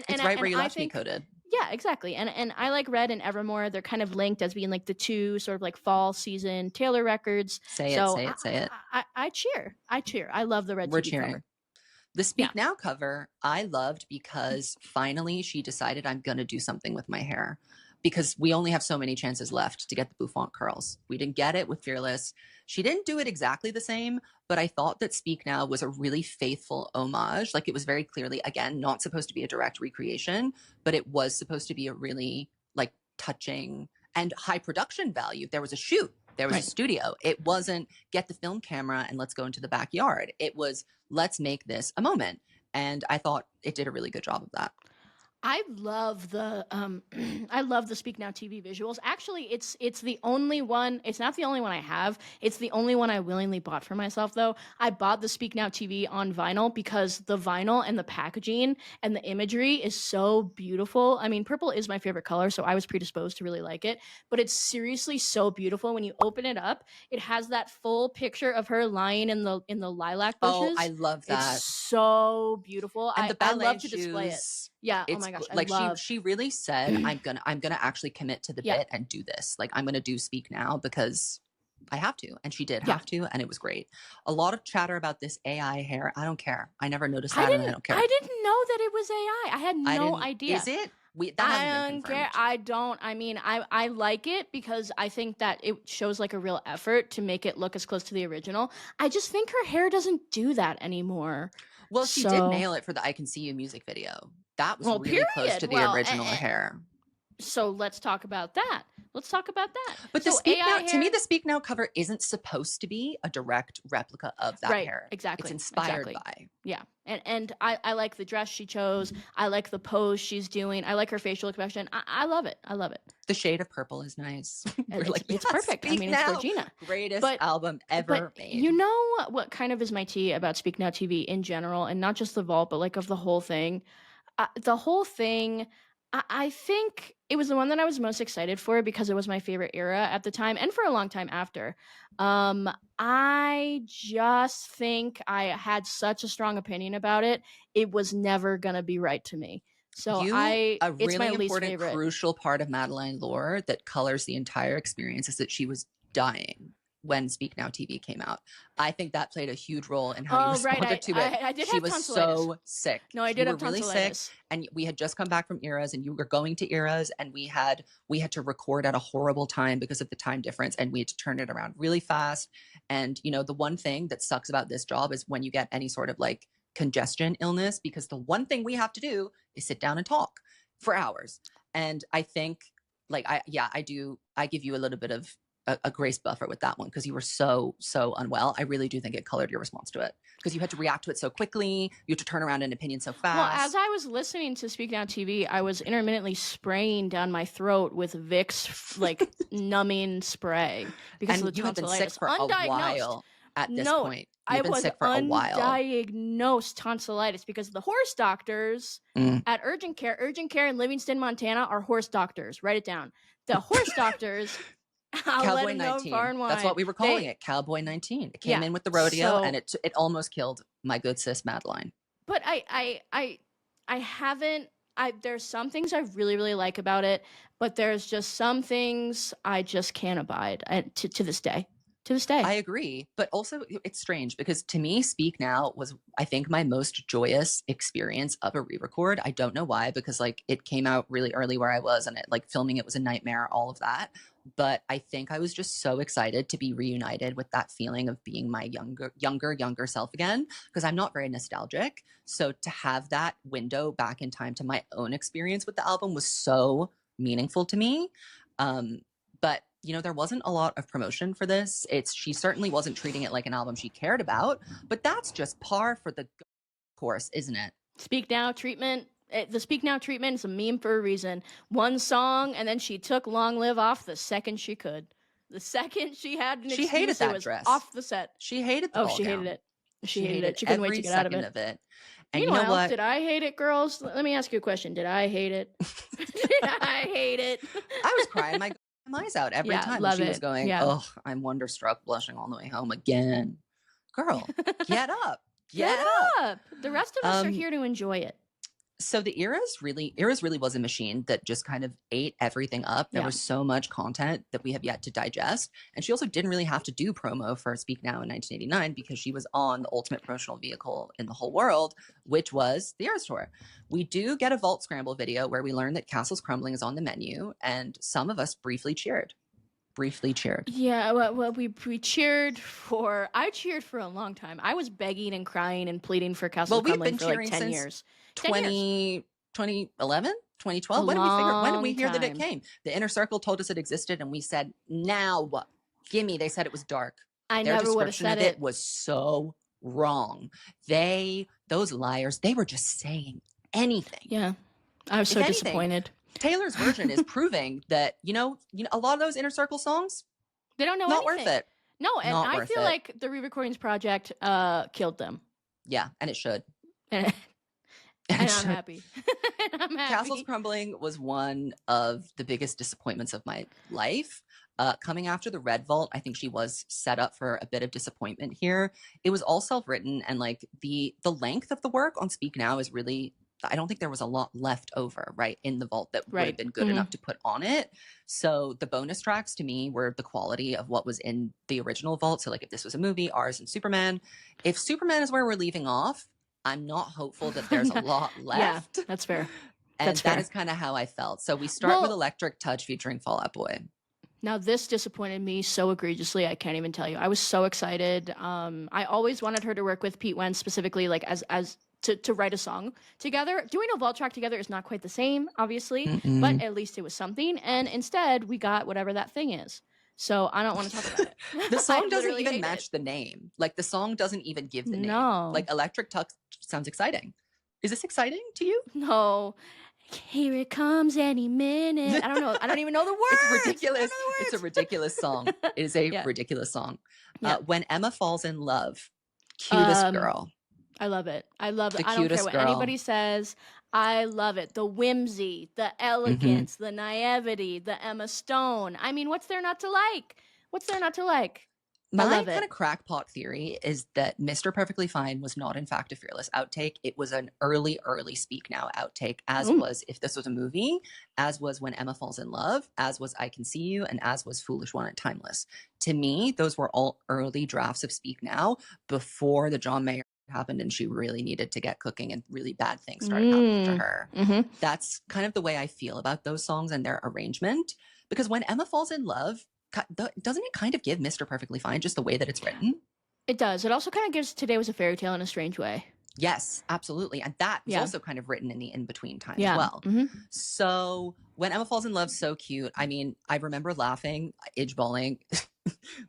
It's right where you
I
left me
think,
coded.
yeah, exactly. And I like Red and Evermore. They're kind of linked as being like the two sort of like fall season Taylor records.
Say it.
I cheer. I love the Red
We're
TV
cheering.
cover.
The Speak Now cover I loved because finally she decided I'm going to do something with my hair, because we only have so many chances left to get the bouffant curls. We didn't get it with Fearless. She didn't do it exactly the same, but I thought that Speak Now was a really faithful homage. Like, it was very clearly, again, not supposed to be a direct recreation, but it was supposed to be a really like touching and high production value. There was a shoot. There was a studio. It wasn't get the film camera and let's go into the backyard. It was let's make this a moment. And I thought it did a really good job of that.
I love the I love the Speak Now TV visuals. Actually, it's the only one. It's not the only one I have. It's the only one I willingly bought for myself, though. I bought the Speak Now TV on vinyl because the vinyl and the packaging and the imagery is so beautiful. I mean, purple is my favorite color, so I was predisposed to really like it. But it's seriously so beautiful. When you open it up, it has that full picture of her lying in the lilac bushes.
Oh, I love that.
It's so beautiful.
And the ballet
I love to display it. Yeah. Oh my gosh.
Like, she really said, I'm gonna actually commit to the bit and do this. Like, I'm gonna do Speak Now because I have to. And she did have to, and it was great. A lot of chatter about this AI hair. I don't care. I never noticed that, and I don't care.
I didn't know that it was AI. I had no idea.
Is it?
I don't care. I don't. I mean, I like it because I think that it shows like a real effort to make it look as close to the original. I just think her hair doesn't do that anymore.
Well, she did nail it for the I Can See You music video. That was really close to the original hair.
So let's talk about that.
But the Speak Now, to me, the Speak Now cover isn't supposed to be a direct replica of that hair.
Exactly.
It's inspired by.
Yeah. And I like the dress she chose. I like the pose she's doing. I like her facial expression. I love it.
The shade of purple is nice.
It's perfect. I mean, it's Georgina.
Greatest album ever made.
You know what kind of is my tea about Speak Now TV in general, and not just the vault, but like of the whole thing. I think it was the one that I was most excited for because it was my favorite era at the time and for a long time after. I just think I had such a strong opinion about it. It was never going to be right to me. So
a
it's
really
my least
important,
favorite.
crucial part of MADELINE lore that colors the entire experience is that she was dying when Speak Now TV came out. I think that played a huge role in how you responded to it.
I did
she
have
was
tonsillitis.
So sick.
No, I did have
really
tonsillitis.
Sick, and we had just come back from EOAS, and you were going to EOAS, and we had to record at a horrible time because of the time difference, and we had to turn it around really fast. And you know, the one thing that sucks about this job is when you get any sort of like congestion illness, because the one thing we have to do is sit down and talk for hours. And I think like I give you a little bit of a grace buffer with that one because you were so unwell. I really do think it colored your response to it because you had to react to it so quickly. You had to turn around an opinion so fast.
Well, as I was listening to Speak Now TV, I was intermittently spraying down my throat with Vicks like numbing spray because of the tonsillitis.
Been sick for a while at this point.
I was undiagnosed tonsillitis because the horse doctors at Urgent Care in Livingston, Montana are horse doctors. Write it down. The horse doctors I'll
Cowboy
let him know
19.
far and wide.
That's what we were calling it, Cowboy 19. It came in with the rodeo, and it almost killed my good sis Madeline.
But I haven't. There's some things I really, really like about it, but there's just some things I just can't abide to this day. To this day.
I agree. But also it's strange because to me, Speak Now was, I think, my most joyous experience of a re-record. I don't know why, because like it came out really early where I was, and it like filming it was a nightmare, all of that. But I think I was just so excited to be reunited with that feeling of being my younger self again, because I'm not very nostalgic. So to have that window back in time to my own experience with the album was so meaningful to me. But you know, there wasn't a lot of promotion for this. She certainly wasn't treating it like an album she cared about, but that's just par for the course, isn't it?
Speak Now treatment. The Speak Now treatment is a meme for a reason. One song, and then she took Long Live off the second she could. The second she had an excuse,
she hated that
it was
dress
off the set.
She hated the ball
she
gown.
hated it. She hated it. She couldn't wait to get out of it.
And
meanwhile,
you know what?
Did I hate it, girls? Let me ask you a question. Did I hate it? Did I hate it?
I was crying my eyes out every time she was going, oh, I'm wonderstruck, blushing all the way home again. Girl, get up. Get up.
The rest of us are here to enjoy it.
So the EOAS really was a machine that just kind of ate everything up. There was so much content that we have yet to digest. And she also didn't really have to do promo for Speak Now in 1989 because she was on the ultimate promotional vehicle in the whole world, which was the EOAS tour. We do get a Vault Scramble video where we learn that Castles Crumbling is on the menu, and some of us briefly cheered. Yeah,
well, we cheered for. I cheered for a long time. I was begging and crying and pleading for Castles Crumbling for like 10 years.
2011, 2012. When did we hear that it came? The Inner Circle told us it existed, and we said, "Now what? Gimme." They said it was dark.
Their never would have said
it was so wrong. Those liars, they were just saying anything.
Yeah, I was so disappointed.
Taylor's version is proving that, you know, a lot of those Inner Circle songs,
they don't know
not
anything.
Worth it.
No, and I feel like the Re-Recordings Project killed them.
Yeah, and it should.
And I'm happy. I'm happy.
Castles Crumbling was one of the biggest disappointments of my life. Coming after the Red Vault, I think she was set up for a bit of disappointment here. It was all self-written, and like the length of the work on Speak Now is really, I don't think there was a lot left over, right, in the vault that would have been good enough to put on it. So the bonus tracks to me were the quality of what was in the original vault. So like if this was a movie, ours and Superman. If Superman is where we're leaving off, I'm not hopeful that there's a lot left.
Yeah, that's fair.
And that is kind of how I felt. So we start with Electric Touch featuring Fall Out Boy.
Now this disappointed me so egregiously, I can't even tell you. I was so excited. I always wanted her to work with Pete Wentz specifically, like as to write a song together. Doing a vault track together is not quite the same, obviously, but at least it was something. And instead, we got whatever that thing is. So I don't want to talk about it.
The song doesn't even match the name. Like the song doesn't even give the name. Like Electric Touch sounds exciting. Is this exciting to you?
No. Here it comes any minute. I don't know. I don't even know the words.
It's ridiculous. It's a ridiculous song. It is a ridiculous song. When Emma Falls in Love, cutest girl.
I love it. I love it. I don't care what anybody says. I love it. The whimsy, the elegance, the naivety, the Emma Stone. I mean, what's there not to like? What's there not to like?
My kind of crackpot theory is that Mr. Perfectly Fine was not, in fact, a Fearless outtake. It was an early Speak Now outtake, as was If This Was a Movie, as was When Emma Falls in Love, as was I Can See You, and as was Foolish One and Timeless. To me, those were all early drafts of Speak Now before the John Mayer happened and she really needed to get cooking and really bad things started happening to her. That's kind of the way I feel about those songs and their arrangement, because When Emma Falls in Love, doesn't it kind of give Mr. Perfectly Fine just the way that it's written?
It does. It also kind of gives Today Was a Fairy Tale in a strange way.
Yes, absolutely. And that was also kind of written in the in-between time as well. So When Emma Falls in Love, so cute. I mean, I remember laughing, idge-balling,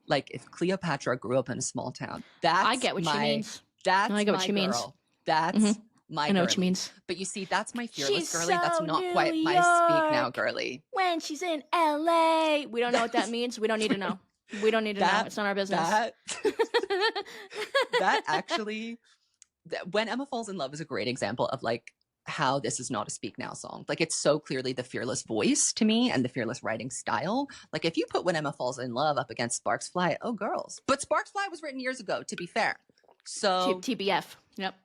like if Cleopatra grew up in a small town.
I get what she means.
That's
I get what
my
she
girl.
means.
That's my
I know
girly.
what she means.
But you see, that's my fearless
She's
girly.
so
That's not
New
quite my Speak Now girly.
When she's in LA. We don't know what that means. We don't need to know. We don't need to know. It's not our business.
That actually, When Emma Falls in Love is a great example of like how this is not a Speak Now song. Like, it's so clearly the fearless voice to me and the fearless writing style. Like, if you put When Emma Falls in Love up against Sparks Fly, oh girls. But Sparks Fly was written years ago, to be fair. So
TBF. Yep.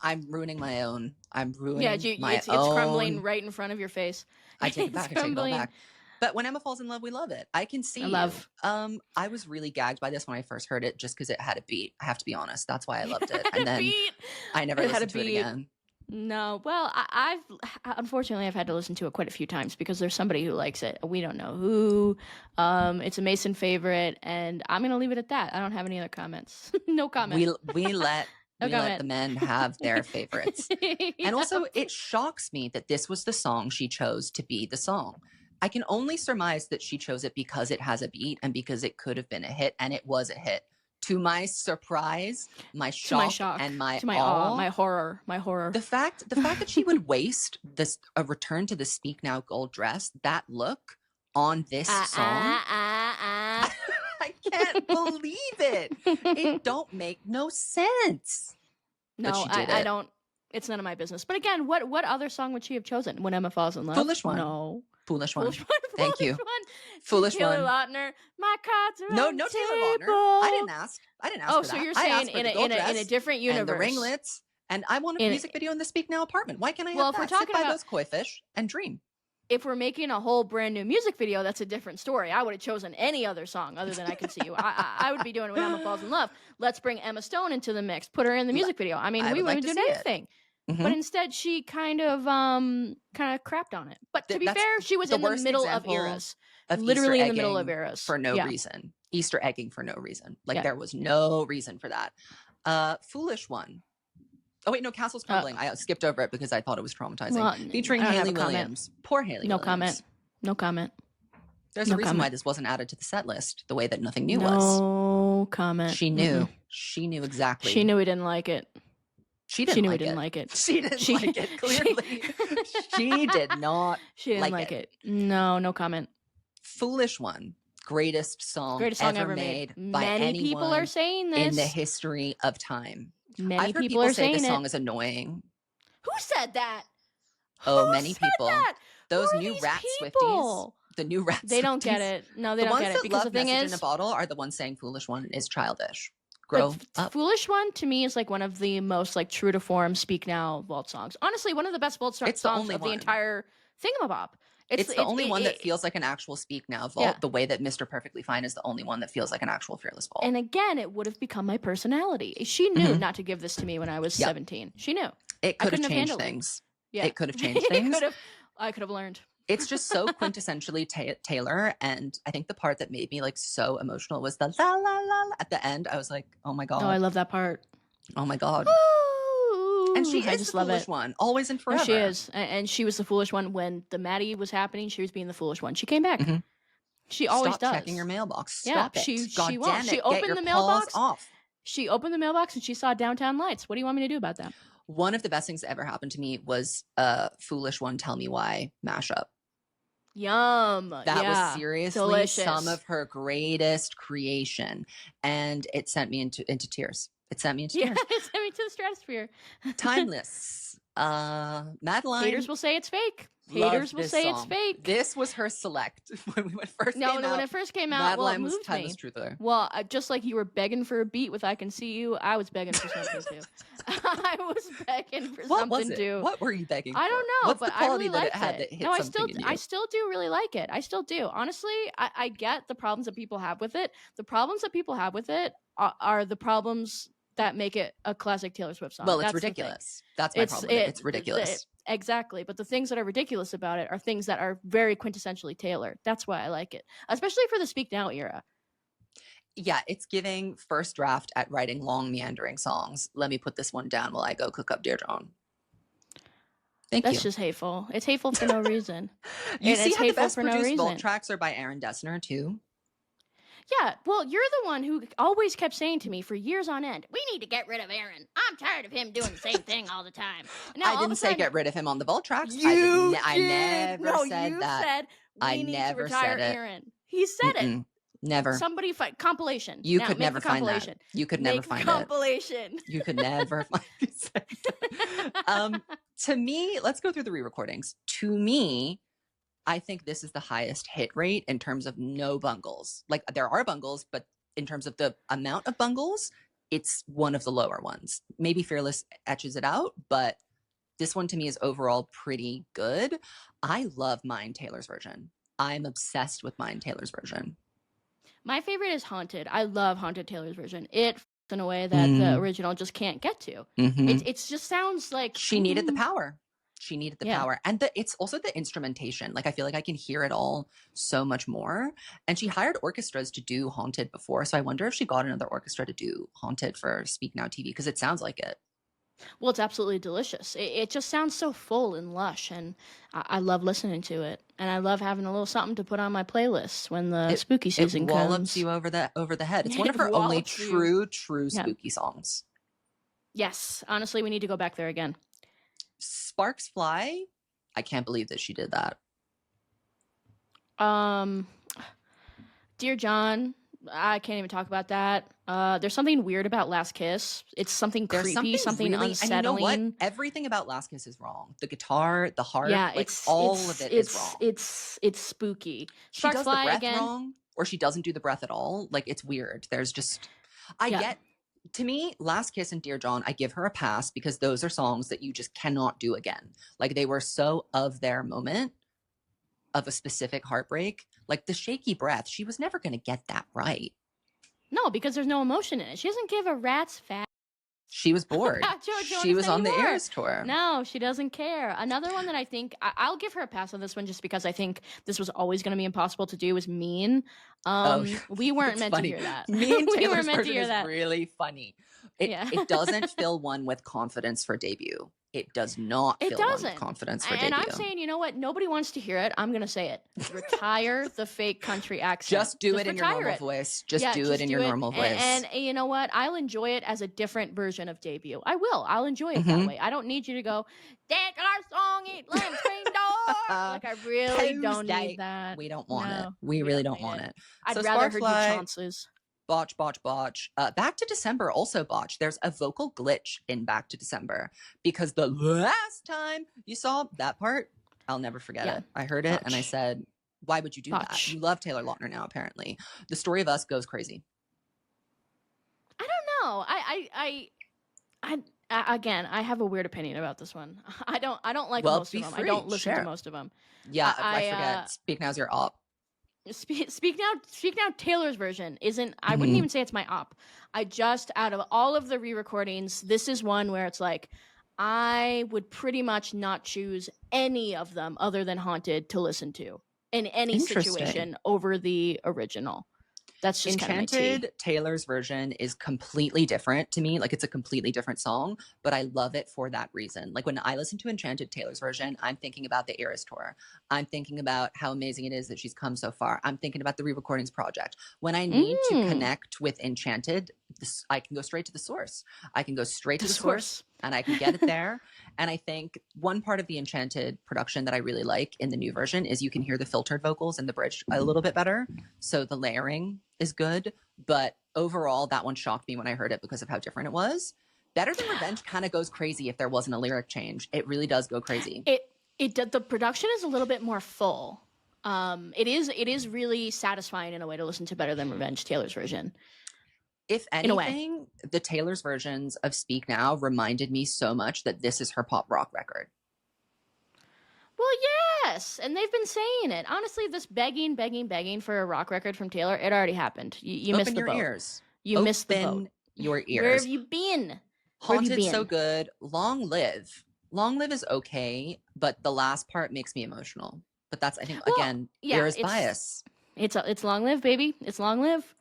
I'm ruining my own. I'm ruining
it's crumbling right in front of your face.
I take it back. I take it all back. But When Emma Falls in Love, we love it. I can see
love.
I was really gagged by this when I first heard it, just because it had a beat. I have to be honest. That's why I loved it. And then I never listened to it again.
No, well, I've unfortunately I've had to listen to it quite a few times because there's somebody who likes it. We don't know who. It's a Mason favorite, and I'm gonna leave it at that. I don't have any other comments. No comment.
We let the men have their favorites. And also, it shocks me that this was the song she chose to be the song. I can only surmise that she chose it because it has a beat and because it could have been a hit, and it was a hit. To my surprise, my shock, and my awe,
my horror.
The fact that she would waste a return to the Speak Now gold dress, that look on this song. I can't believe it. It don't make no sense.
No, I don't. It's none of my business. But again, what other song would she have chosen? When Emma Falls in Love?
Foolish One.
No.
Foolish One. Thank you. Foolish One.
Taylor Lautner. My cards are
No
on the
Taylor
table.
Lautner. I didn't ask.
Oh,
for
so
that.
you're
I
saying
asked for
in
the
a different universe.
And the ringlets. And I want a music video in the Speak Now apartment. Why can't I have
if
that?
we're talking
Sit by
about
those koi fish and dream.
If we're making a whole brand new music video, that's a different story. I would have chosen any other song other than I Can See You. I would be doing When Emma Falls in Love. Let's bring Emma Stone into the mix. Put her in the music video. I mean, we would have done anything.
Mm-hmm.
But instead, she kind of crapped on it. But to be fair, she was in the middle of eras. Literally in the middle of eras.
For no reason. Easter egging for no reason. Like, there was no reason for that. Foolish One. Oh, wait, no, Castle's Crumbling. I skipped over it because I thought it was traumatizing.
Well,
featuring Hayley Williams. Poor Hayley Williams.
No comment.
There's a reason why this wasn't added to the set list the way that Nothing New was.
No comment.
She knew. She knew exactly.
She knew we didn't like it.
She knew we
didn't like it.
She didn't like it, clearly. She did not
She didn't like it. No comment.
Foolish One. Greatest song ever made by
Many people are saying this.
In the history of time.
Many
I've heard
people are
say
saying
this
it.
song is annoying.
Who said that?
Oh,
Who
many
said
people.
That?
Those
Who are
new
these
rat
people?
Swifties. The new rat Swifties.
They don't get it. No, they don't get it. Because
the
the thing
message
is,
in a bottle are the ones saying Foolish One is childish. Grow up.
Foolish One to me is like one of the most like true to form Speak Now vault songs. Honestly, one of the best vault songs of the entire thingamabob.
It's the only one that feels like an actual Speak Now vault, the way that Mr. Perfectly Fine is the only one that feels like an actual Fearless vault.
And again, it would have become my personality. She knew not to give this to me when I was 17. She knew.
It could have changed things.
Yeah.
It could have changed things.
I could have learned.
It's just so quintessentially Taylor, and I think the part that made me like so emotional was the la la la at the end. I was like, oh my god.
Oh, I love that part.
Oh my god. And she is the foolish one, always and forever.
Oh, she is, and she was the foolish one when the Maddie was happening. She was being the foolish one. She came back. Mm-hmm. She always does.
Stop checking your mailbox. Stop it.
She
God
won't.
damn it.
She opened the mailbox.
Off.
She opened the mailbox and she saw Downtown Lights. What do you want me to do about that?
One of the best things that ever happened to me was Foolish One Tell Me Why mashup.
Yum.
That was seriously
delicious.
Some of her greatest creation, and it sent me into tears. It sent me into tears.
It sent me to the stratosphere.
Timeless. MADELINE.
Haters will say it's fake. Haters will say it's fake.
This was her select when it first came out.
No, when it first came out, well, it moved
was timeless truther.
Well, just like you were begging for a beat with I Can See You, I was begging for something too. I was begging for something too.
What were you begging for?
I don't know,
What's
but
the quality
I really liked
that it had
it.
that hit
No,
something in you?
I still do really like it. I still do. Honestly, I get the problems that people have with it. The problems that people have with it are the problems that make it a classic Taylor Swift song.
Well, it's ridiculous. That's my problem. It's ridiculous.
Exactly. But the things that are ridiculous about it are things that are very quintessentially Taylor. That's why I like it, especially for the Speak Now era.
Yeah, it's giving first draft at writing long, meandering songs. Let me put this one down while I go cook up Dear John.
That's just hateful. It's hateful for no reason.
You see how the best produced vault tracks are by Aaron Dessner, too?
Yeah, well, you're the one who always kept saying to me for years on end, we need to get rid of Aaron. I'm tired of him doing the same thing all the time. Now,
I didn't say get rid of him on the vault tracks. I never said that.
Said we need to retire Aaron. He said it.
Never.
Somebody find compilation.
You
Now,
could
make
never
the
find that.
compilation.
You could never
Make the
find it.
compilation.
You could never find it. To me, let's go through the re-recordings. To me, I think this is the highest hit rate in terms of no bungles. Like, there are bungles, but in terms of the amount of bungles, it's one of the lower ones. Maybe Fearless etches it out, but this one to me is overall pretty good. I love Mine Taylor's version. I'm obsessed with Mine Taylor's version.
My favorite is Haunted. I love Haunted Taylor's version. It in a way that the original just can't get to. It just sounds like
she needed the power. She needed the power. And it's also the instrumentation. Like, I feel like I can hear it all so much more. And she hired orchestras to do Haunted before. So I wonder if she got another orchestra to do Haunted for Speak Now TV, because it sounds like it.
Well, it's absolutely delicious. It just sounds so full and lush, and I love listening to it. And I love having a little something to put on my playlist when the spooky season comes.
It wallops you over the head. It's one of her only true spooky songs.
Yes. Honestly, we need to go back there again.
Sparks Fly, I can't believe that she did that.
Dear John, I can't even talk about that. There's something weird about Last Kiss. It's something creepy, something really unsettling.
And you know what? Everything about Last Kiss is wrong. The guitar, the harp, all of it is wrong.
It's spooky.
She does the breath wrong, or she doesn't do the breath at all. Like, it's weird. There's just, to me, Last Kiss and Dear John, I give her a pass because those are songs that you just cannot do again. Like, they were so of their moment, of a specific heartbreak. Like, the shaky breath, she was never going to get that right.
No, because there's no emotion in it. She doesn't give a rat's fat.
She was bored. She was on the EOAS tour.
No, she doesn't care. Another one that I think I'll give her a pass on this one, just because I think this was always going to be impossible to do, is Mean. We weren't meant to hear that.
Mean
we
Taylor's
weren't meant to
version
hear
is
that.
really funny. It doesn't fill one with confidence for debut. It does not fill one with confidence for debut.
And I'm saying, you know what? Nobody wants to hear it. I'm going to say it. Retire the fake country accent.
Just do it in your normal voice. Just do it in your normal voice.
And you know what? I'll enjoy it as a different version of debut. I will. I'll enjoy it that way. I don't need you to go, "That's our song, eat lamb, screen door." Like, I really don't need that.
We don't want it. We really don't want it.
I'd rather her do chances.
Botch. Back to December, also botch. There's a vocal glitch in Back to December, because the last time you saw that part, I'll never forget it. I heard it and I said, why would you do that? You love Taylor Lautner now, apparently. The Story of Us goes crazy.
I don't know. I again, I have a weird opinion about this one. I don't like most of them. I don't listen to most of them.
Yeah, I forget. Speak Now's your op.
Speak Now Taylor's version isn't, I wouldn't even say it's my op. I just, out of all of the re-recordings, this is one where it's like, I would pretty much not choose any of them other than Haunted to listen to in any situation over the original. That's just
Enchanted. Taylor's version is completely different to me. Like, it's a completely different song, but I love it for that reason. Like, when I listen to Enchanted Taylor's version, I'm thinking about the EOAS tour. I'm thinking about how amazing it is that she's come so far. I'm thinking about the re-recordings project. When I need to connect with Enchanted, I can go straight to the source. I can go straight to the source and I can get it there. And I think one part of the Enchanted production that I really like in the new version is you can hear the filtered vocals in the bridge a little bit better. So the layering is good. But overall, that one shocked me when I heard it because of how different it was. Better Than Revenge kind of goes crazy if there wasn't a lyric change. It really does go crazy.
The production is a little bit more full. It is really satisfying in a way to listen to Better Than Revenge, Taylor's version.
If anything, the Taylor's versions of Speak Now reminded me so much that this is her pop rock record.
Well, yes, and they've been saying it. Honestly, this begging for a rock record from Taylor, it already happened. You missed the boat.
Open your ears.
You missed the boat.
Open your ears.
Where have you been?
Haunted's so good. Long Live. Long Live is okay, but the last part makes me emotional. But that's, I think, again, EOAS bias.
It's Long Live, baby. It's Long Live.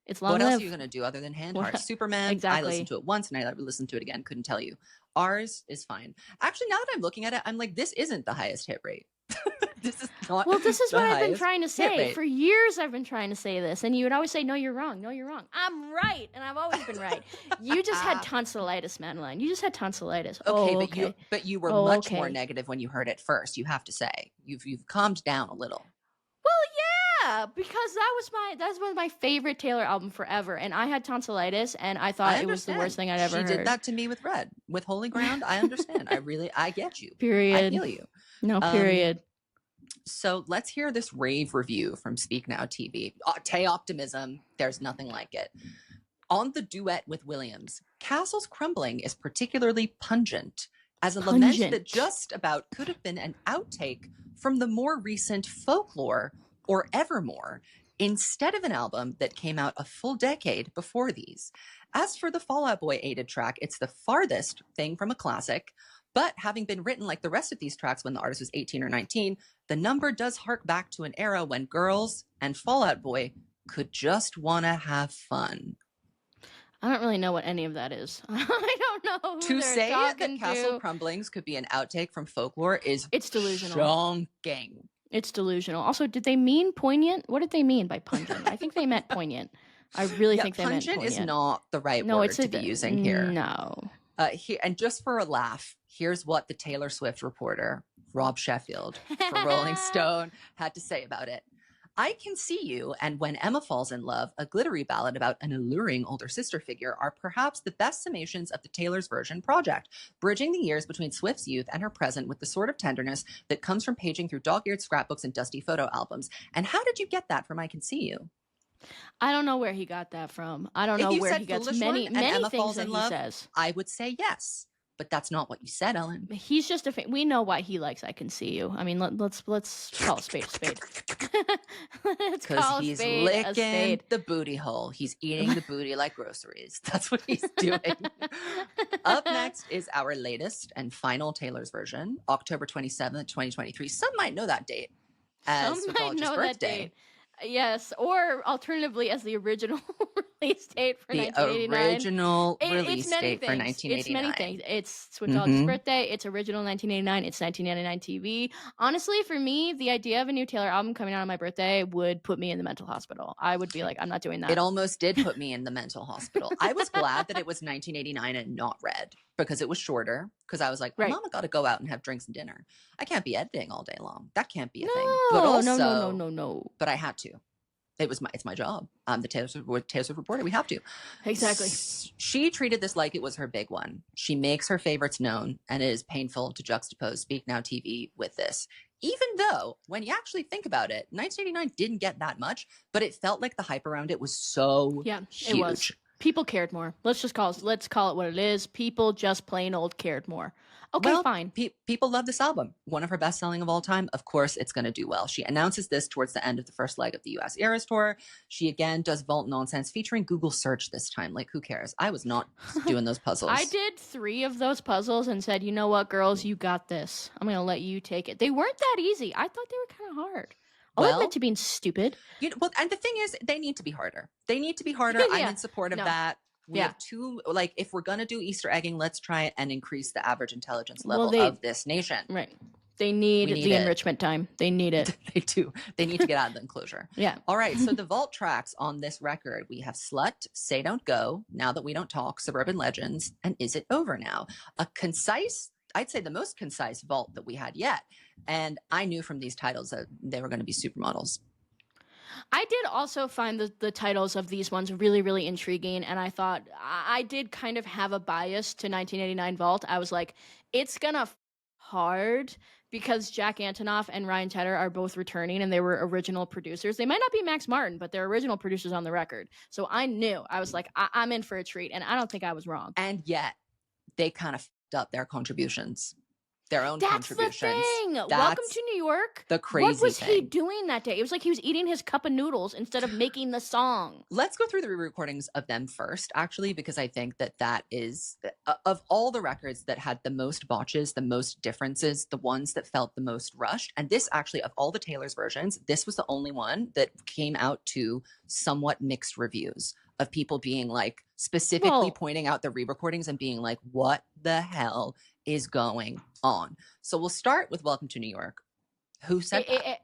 It's Long Live.
What else are you going to do other than Hand Heart? Superman, exactly. I listened to it once and I listened to it again. Couldn't tell you. Ours is fine. Actually, now that I'm looking at it, I'm like, this isn't the highest hit rate. This is not.
Well, this is what I've been trying to say. For years, I've been trying to say this. And you would always say, no, you're wrong. No, you're wrong. I'm right. And I've always been right. You just had tonsillitis, Madeline. You just had tonsillitis.
Okay, but you were much more negative when you heard it first, you have to say. You've calmed down a little.
Well, Yeah, because that was my favorite Taylor album forever, and I had tonsillitis, and I thought it was the worst thing I'd ever heard.
She did that to me with Red, with Holy Ground. I understand. I get you.
Period.
I feel you.
No, period.
So let's hear this rave review from Speak Now TV. Tayoptimism, there's nothing like it. On the duet with Williams, Castle's crumbling is particularly pungent as a lament that just about could have been an outtake from the more recent Folklore or Evermore, instead of an album that came out a full decade before these. As for the Fall Out Boy aided track, it's the farthest thing from a classic, but having been written like the rest of these tracks when the artist was 18 or 19, the number does hark back to an era when girls and Fall Out Boy could just want to have fun.
I don't really know what any of that is. I don't know who
to
they're
say that
talking
Castle
to.
Crumblings could be an outtake from Folklore is
It's delusional.
shocking.
It's delusional. Also, did they mean poignant? What did they mean by pungent? I think they meant poignant. I really think they meant poignant.
Pungent is not the right word to be using here.
No.
And just for a laugh, here's what the Taylor Swift reporter, Rob Sheffield, for Rolling Stone, had to say about it. I Can See You and When Emma Falls in Love, a glittery ballad about an alluring older sister figure, are perhaps the best summations of the Taylor's version project, bridging the years between Swift's youth and her present with the sort of tenderness that comes from paging through dog-eared scrapbooks and dusty photo albums. And how did you get that from I Can See You?
I don't know where he got that from. I don't know where he gets many things that he says.
I would say yes. But that's not what you said, Ellen.
He's just a fan. We know why he likes I Can See You. I mean, let's call a spade a spade.
Because he's licking the booty hole. He's eating the booty like groceries. That's what he's doing. Up next is our latest and final Taylor's version, October 27th, 2023. Some might know that date as Swiftology's birthday.
Yes, or alternatively as the original release date for 1989.
The original release date for 1989.
It's many things. It's Swiftology's birthday. It's original 1989. It's 1999 TV. Honestly, for me, the idea of a new Taylor album coming out on my birthday would put me in the mental hospital. I would be like, I'm not doing that.
It almost did put me in the mental hospital. I was glad that it was 1989 and not Red because it was shorter. Because I was like, Mama got to go out and have drinks and dinner. I can't be editing all day long. That can't be a thing. But also,
no.
But I had to. It's my job. The Taylor Swift reporter. We have to.
Exactly.
She treated this like it was her big one. She makes her favorites known, and it is painful to juxtapose Speak Now TV with this. Even though, when you actually think about it, 1989 didn't get that much, but it felt like the hype around it was so huge.
It was. People cared more. Let's call it what it is. People just plain old cared more. Okay, fine.
People love this album. One of her best selling of all time. Of course, it's going to do well. She announces this towards the end of the first leg of the EOAS Eras tour. She again does Vault Nonsense featuring Google Search this time. Like, who cares? I was not doing those puzzles.
I did 3 of those puzzles and said, you know what, girls, you got this. I'm going to let you take it. They weren't that easy. I thought they were kind of hard. I'll admit to being stupid.
And the thing is, they need to be harder. They need to be harder. I'm in support of that. We have if we're going to do Easter egging, let's try it and increase the average intelligence level of this nation.
Right. They need the enrichment time. They need it.
They do. They need to get out of the enclosure.
Yeah.
All right. So the vault tracks on this record, we have Slut, Say Don't Go, Now That We Don't Talk, Suburban Legends, and Is It Over Now? A concise, I'd say the most concise vault that we had yet. And I knew from these titles that they were going to be supermodels.
I did also find the titles of these ones really, really intriguing. And I thought I did kind of have a bias to 1989 Vault. I was like, it's going to hard because Jack Antonoff and Ryan Tedder are both returning and they were original producers. They might not be Max Martin, but they're original producers on the record. So I knew. I was like, I'm in for a treat. And I don't think I was wrong.
And yet they kind of f***ed up their contributions. Their own
That's
contributions.
The thing. Welcome to New York.
The crazy
What was
thing.
he doing that day? It was like he was eating his cup of noodles instead of making the song.
Let's go through the re-recordings of them first, actually, because I think that is, of all the records that had the most botches, the most differences, the ones that felt the most rushed. And this actually, of all the Taylor's versions, this was the only one that came out to somewhat mixed reviews of people being like, specifically pointing out the re-recordings and being like, what the hell is going on? So we'll start with Welcome to New York. Who said that?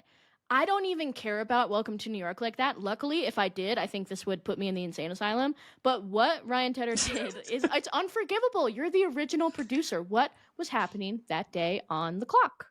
I don't even care about Welcome to New York like that. Luckily, if I did, I think this would put me in the insane asylum. But what Ryan Tedder did is it's unforgivable. You're the original producer. What was happening that day on the clock?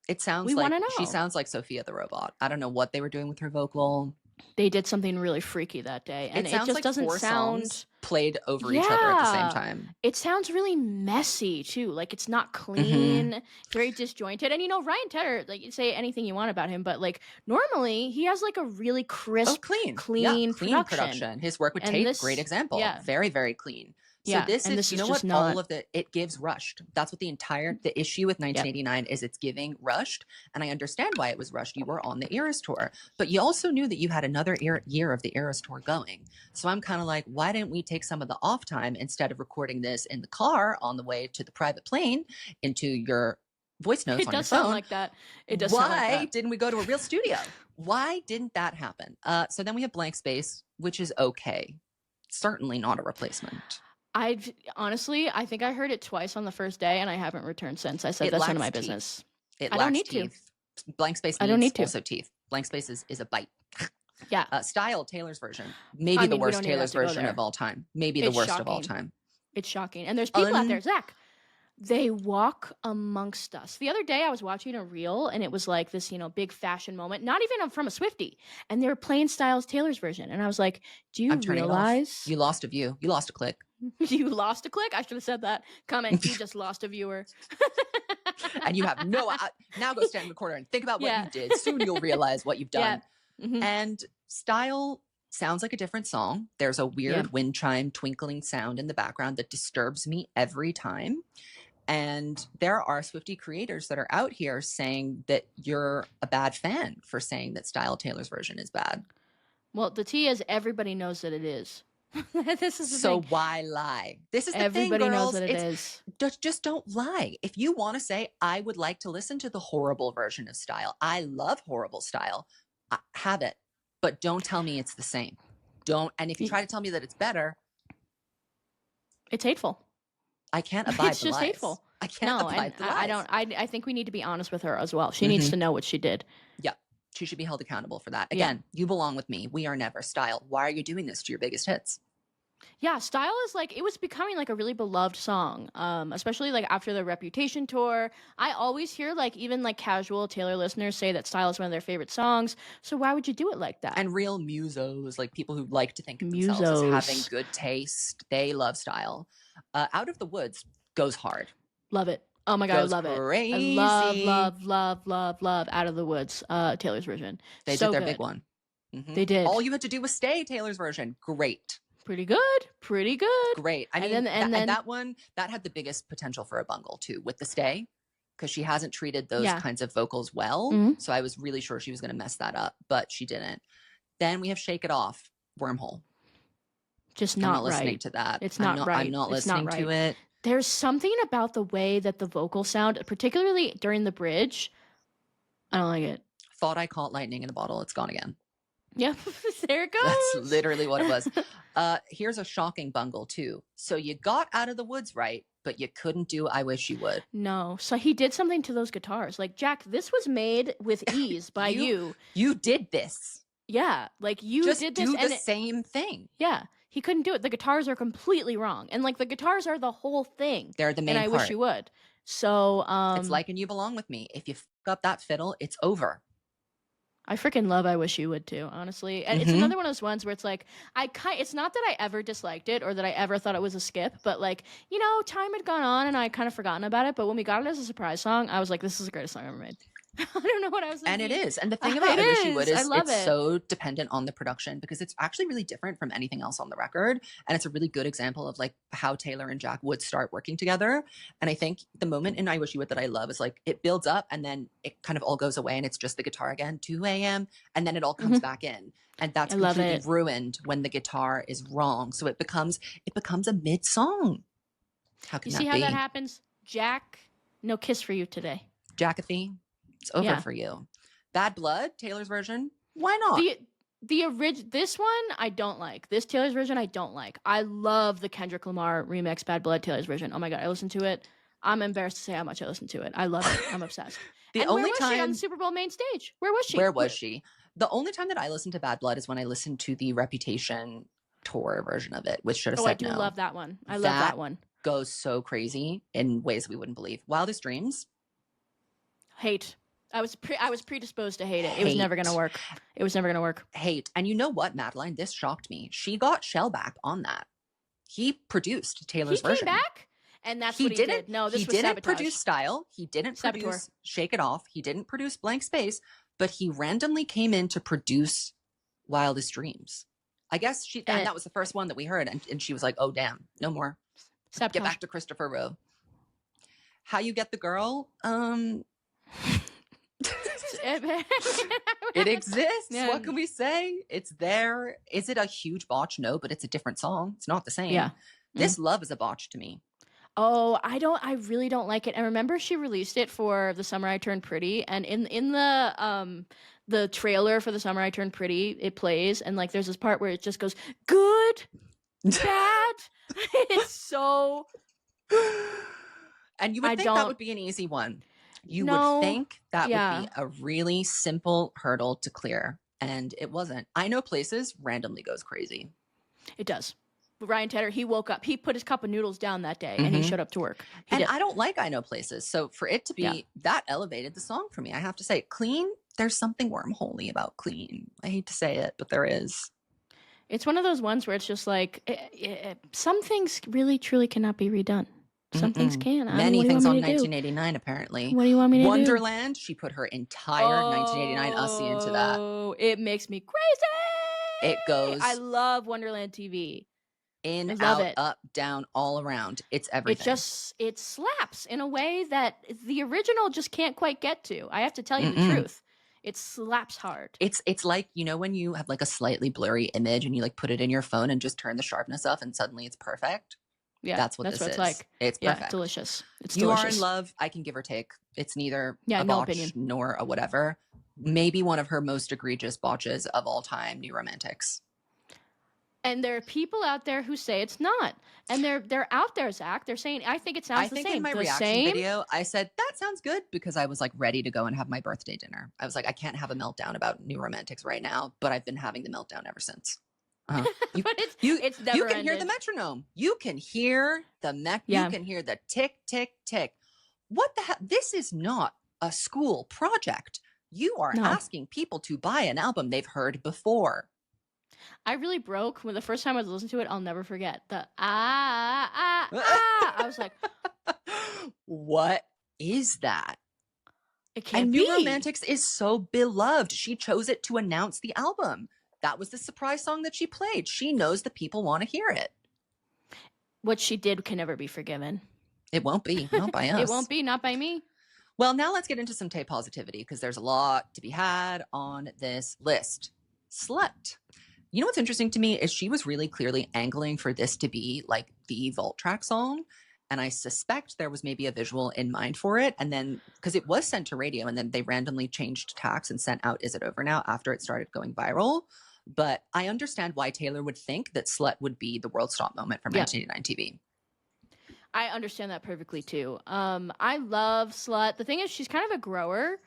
It sounds
We
like
want to
she
know.
sounds like Sophia the robot. I don't know what they were doing with her vocal.
They did something really freaky that day, and
It
it
sounds
just
like
doesn't
4
sound.
songs played over each other at the same
Yeah,
time.
it sounds really messy too. Like it's not
Mm-hmm.
clean, very disjointed. And Ryan Tedder, like you say anything you want about him, but like normally he has like a really
Oh,
crisp,
clean. Yeah,
clean
clean
production.
production. His work with
And
Tape, great
this,
example.
yeah,
Very, very clean. So
yeah,
this
and
is,
this
you
is
know
just
what? All
not.
of it gives rushed. That's what the issue with
Yep.
1989 is. It's giving rushed. And I understand why it was rushed. You were on the EOAS tour, but you also knew that you had another year of the EOAS tour going. So I'm kind of like, why didn't we take some of the off time instead of recording this in the car on the way to the private plane into your voice notes
It
on your
does sound
phone?
like that. It does sound like
Why
that.
didn't we go to a real studio? Why didn't that happen? So then we have Blank Space, which is okay. Certainly not a replacement.
Honestly, I think I heard it twice on the first day, and I haven't returned since. I said
It
that's none of
lacks
my
teeth.
business.
It
I don't
lacks
need to.
teeth. Blank Space
I don't need
needs
to.
also teeth. Blank Space is a bite.
Yeah.
Style, Taylor's version. Maybe
I
the
mean, we
worst
don't even have
Taylor's
to go
version
there.
of all time. Maybe the
It's
worst of all
shocking.
time.
It's shocking. And there's people out there, Zach. They walk amongst us. The other day I was watching a reel and it was like this, big fashion moment, not even from a Swiftie. And they were playing Styles Taylor's version. And I was like, do you
I'm turning
realize
it off. You lost a view. You lost a click.
you lost a click? I should have said that. Comment, you just lost a viewer.
And you have now go stand in the corner and think about what you did. Soon you'll realize what you've done.
Yeah. Mm-hmm.
And Style sounds like a different song. There's a weird wind chime twinkling sound in the background that disturbs me every time. And there are Swiftie creators that are out here saying that you're a bad fan for saying that Style Taylor's version is bad.
Well, the tea is everybody knows that it is. This is the
so
thing.
Why lie? This is the
everybody
thing, girls.
knows that it is.
Just don't lie. If you want to say, I would like to listen to the horrible version of Style. I love horrible Style. Have it. But don't tell me it's the same. And if you try to tell me that it's better,
it's hateful.
I can't abide
it's
the
just
lies.
hateful.
I can't abide the lies.
I think we need to be honest with her as well. She needs to know what she did.
Yeah. She should be held accountable for that. Again, you belong with me. We are never. Style. Why are you doing this to your biggest hits?
Yeah, Style is like, it was becoming like a really beloved song, especially like after the Reputation tour. I always hear like even like casual Taylor listeners say that Style is one of their favorite songs. So why would you do it like that?
And real musos, like people who like to think of themselves as having good taste, they love Style. Out of the Woods goes hard.
Love it. Oh my God, I love
crazy.
it. I love Out of the Woods, Taylor's version.
They did their big one. Mm-hmm.
They did.
All you had to do was stay Taylor's version. Great.
Pretty good. Great.
I mean, and that one, that had the biggest potential for a bungle too, with the stay, because she hasn't treated those kinds of vocals well. Mm-hmm. So I was really sure she was going to mess that up, but she didn't. Then we have Shake It Off, Wormhole.
Just not,
I'm not listening to that.
It's not right.
I'm not listening to it.
There's something about the way that the vocals sound, particularly during the bridge. I don't like it.
Thought I caught lightning in a bottle. It's gone again.
Yep, there it goes.
That's literally what it was. Here's a shocking bungle too. So you got Out of the Woods right, but you couldn't do I Wish You Would.
No. So he did something to those guitars. Like, Jack, this was made with ease by you.
You did this.
Yeah, like you
just
did this.
Do the same thing.
Yeah, he couldn't do it. The guitars are completely wrong. And like the guitars are the whole thing.
They're the main
part. And I Wish You Would. So
it's like And You Belong With Me. If you fuck up that fiddle, it's over.
I freaking love I Wish You Would too, honestly. And it's another one of those ones where it's like, it's not that I ever disliked it or that I ever thought it was a skip, but like, time had gone on and I kind of forgotten about it. But when we got it as a surprise song, I was like, this is the greatest song ever made. I don't know what I was thinking.
And it is. And the thing about I Wish You Would is it's so dependent on the production because it's actually really different from anything else on the record. And it's a really good example of like how Taylor and Jack would start working together. And I think the moment in I Wish You Would that I love is like it builds up and then it kind of all goes away and it's just the guitar again, 2 a.m. And then it all comes back in. And that's completely ruined when the guitar is wrong. So it becomes a mid song. How can that be?
You see how that happens? Jack, no kiss for you today.
Jackathy. It's over for you. Bad Blood, Taylor's version. Why not?
This one I don't like. This Taylor's version I don't like. I love the Kendrick Lamar remix Bad Blood Taylor's version. Oh my God, I listened to it. I'm embarrassed to say how much I listened to it. I love it. I'm obsessed.
Where was
she on the Super Bowl main stage? Where was she?
Where was she? The only time that I listened to Bad Blood is when I listened to the Reputation tour version of it, which should have said no.
I do love that one. I love that one.
Goes so crazy in ways we wouldn't believe. Wildest Dreams.
Hate. I was predisposed to hate it. It was never gonna work. It was never gonna work.
Hate. And you know what, Madeline? This shocked me. She got Shellback on that. He produced Taylor's version.
He came back, and that's what he did. No, this was
didn't
sabotage.
produce Style. He didn't produce Shake It Off. He didn't produce Blank Space, but he randomly came in to produce Wildest Dreams. I guess and that was the first one that we heard, and she was like, "Oh damn, no more.
Sabotage.
Get back to Christopher Rowe." How you get the girl? It exists.
Yeah.
What can we say? It's there. Is it a huge botch? No, but it's a different song. It's not the same.
Yeah.
This Love is a botch to me.
Oh, I really don't like it. And remember, she released it for The Summer I Turned Pretty, and in the trailer for The Summer I Turned Pretty, it plays, and like there's this part where it just goes good, bad. It's so.
And you would think that would be an easy one. You would think that would be a really simple hurdle to clear, and it wasn't. I Know Places randomly goes crazy.
It does. But Ryan Tedder, he woke up. He put his cup of noodles down that day, and he showed up to work.
I don't like I Know Places, so for it to be that elevated the song for me, I have to say, Clean. There's something wormholey about Clean. I hate to say it, but there is. It's
one of those ones where it's just like some things really truly cannot be redone. Some things can.
Many things on 1989, apparently.
What do you want me to do?
Wonderland, she put her entire 1989 Ussie into that.
Oh, it makes me crazy.
It goes.
I love Wonderland TV.
In, out, up, down, all around. It's everything.
It slaps in a way that the original just can't quite get to. I have to tell you the truth. It slaps hard.
It's like, you know, when you have like a slightly blurry image and you like put it in your phone and just turn the sharpness up and suddenly it's perfect.
Yeah,
that's what this is.
It's like.
It's perfect.
Yeah, delicious. It's
you
delicious.
Are in love. I can give or take. It's neither a
no
botch
opinion.
nor a whatever. Maybe one of her most egregious botches of all time, New Romantics.
And there are people out there who say it's not. And they're out there, Zach. They're saying, I think it sounds the same. I think
in my reaction video, I said, that sounds good, because I was like ready to go and have my birthday dinner. I was like, I can't have a meltdown about New Romantics right now, but I've been having the meltdown ever since.
But it's never
you can hear the metronome. You can hear the you can hear the tick, tick, tick. What the hell? This is not a school project. You are asking people to buy an album they've heard before.
I really broke when the first time I listened to it. I'll never forget the I was like,
what is that?
It can't
be.
New
Romantics is so beloved. She chose it to announce the album. That was the surprise song that she played. She knows the people want to hear it.
What she did can never be forgiven.
It won't be. Not by us.
It won't be. Not by me.
Well, now let's get into some Tay positivity, because there's a lot to be had on this list. Slut. You know what's interesting to me is she was really clearly angling for this to be like the vault track song. And I suspect there was maybe a visual in mind for it. And then, because it was sent to radio, and then they randomly changed tacks and sent out Is It Over Now after it started going viral. But I understand why Taylor would think that Slut would be the world stop moment from 1989 TV.
I understand that perfectly too. I love Slut. The thing is, she's kind of a grower.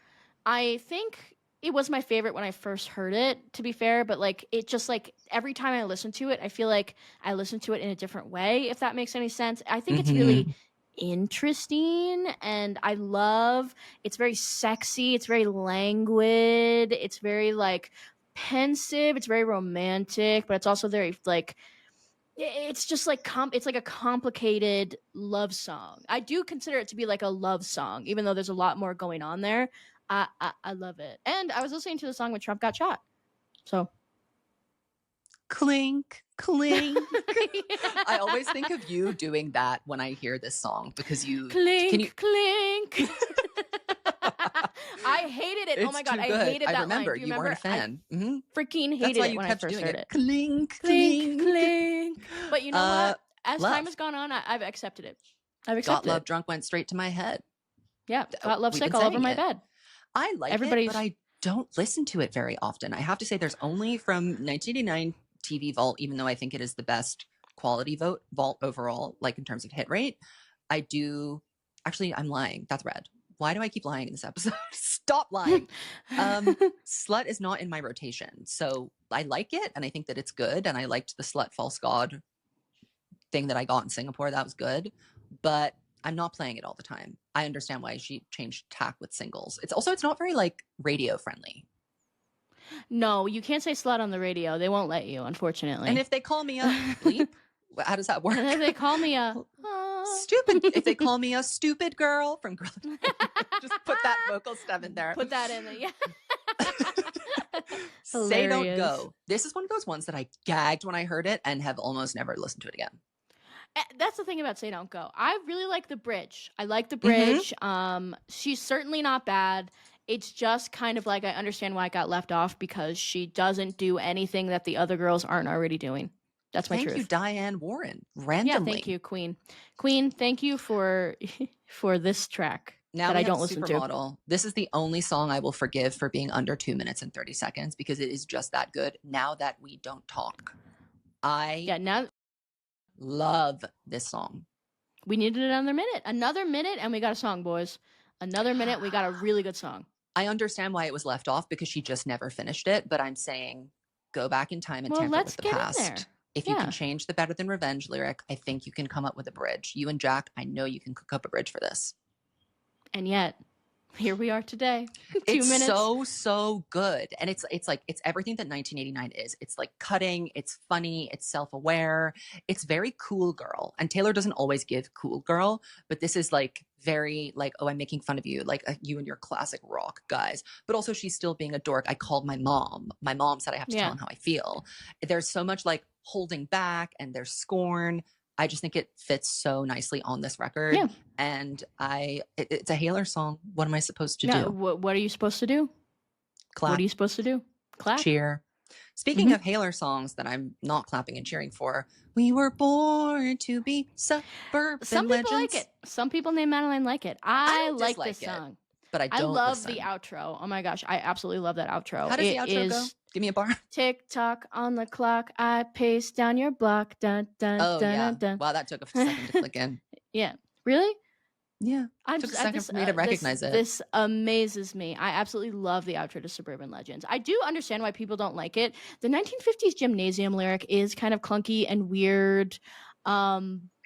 I think it was my favorite when I first heard it, to be fair, but like it just like every time I listen to it, I feel like I listen to it in a different way, if that makes any sense. I think it's really interesting, and I love it's very sexy, it's very languid, it's very like pensive, it's very romantic, but it's also very like it's just like it's like a complicated love song. I do consider it to be like a love song, even though there's a lot more going on there. I love it. And I was listening to the song when Trump got shot. So
clink, clink. I always think of you doing that when I hear this song, because you
clink, clink. I hated it.
It's
oh my god,
I
hated that
remember.
line.
You weren't a fan.
Freaking hated it when I first heard it.
Clink,
clink,
clink,
clink. But you know what? As
love.
time has gone on, I've accepted it. I've accepted
Got Love Drunk went straight to my head.
Yeah, Got Love Sick all over my bed.
I like it, but I don't listen to it very often. I have to say there's only from 1989 TV Vault, even though I think it is the best quality vault overall, like in terms of hit rate. I do. Actually, I'm lying. That's Red. Why do I keep lying in this episode? Stop lying. Slut is not in my rotation. So I like it, and I think that it's good. And I liked the Slut False God thing that I got in Singapore. That was good. But I'm not playing it all the time. I understand why she changed tack with singles. It's not very like radio friendly.
No, you can't say slut on the radio. They won't let you, unfortunately.
And if they call me a bleep, how does that work?
And if they call me a
stupid, if they call me a stupid girl from Girl, just put that vocal stem in there.
Put that in there, yeah.
Say Don't Go. This is one of those ones that I gagged when I heard it and have almost never listened to it again.
That's the thing about Say Don't Go. I really like the bridge. I like the bridge. She's certainly not bad. It's just kind of like I understand why it got left off because she doesn't do anything that the other girls aren't already doing. That's my truth.
Thank you, Diane Warren. Randomly.
Yeah, thank you, Queen. Queen, thank you for this track
now
that I don't listen
Supermodel.
to.
This is the only song I will forgive for being under 2 minutes and 30 seconds because it is just that good. Now That We Don't Talk.
Now
love this song.
We needed another minute, and we got a song, boys. Another minute, we got a really good song.
I understand why it was left off because she just never finished it, but I'm saying go back in time and tamper with the past. If you can change the Better Than Revenge lyric, I think you can come up with a bridge. You and Jack, I know you can cook up a bridge for this.
And yet, here we are today. 2 minutes.
So good. And it's everything that 1989 is. It's like cutting, it's funny, it's self-aware, it's very cool girl. And Taylor doesn't always give cool girl, but this is like very like, oh, I'm making fun of you, like you and your classic rock guys. But also she's still being a dork. I called my mom. My mom said I have to tell him how I feel. There's so much like holding back and there's scorn. I just think it fits so nicely on this record. Yeah. And it's a Haylor song. What am I supposed to do?
What are you supposed to do?
Clap.
What are you supposed to do? Clap.
Cheer. Speaking of Haylor songs that I'm not clapping and cheering for, We Were Born to Be Suburban
Some
Legends.
people like it. Some people named Madeline like it. I like this song.
But I don't
love the outro. Oh my gosh, I absolutely love that outro.
How does the outro go? Give me a bar.
Tick tock on the clock. I pace down your block. Dun, dun, dun, dun.
Wow, that took a second to click in.
Yeah. Really?
Yeah. It took a second for me to recognize it.
This amazes me. I absolutely love the outro to Suburban Legends. I do understand why people don't like it. The 1950s gymnasium lyric is kind of clunky and weird.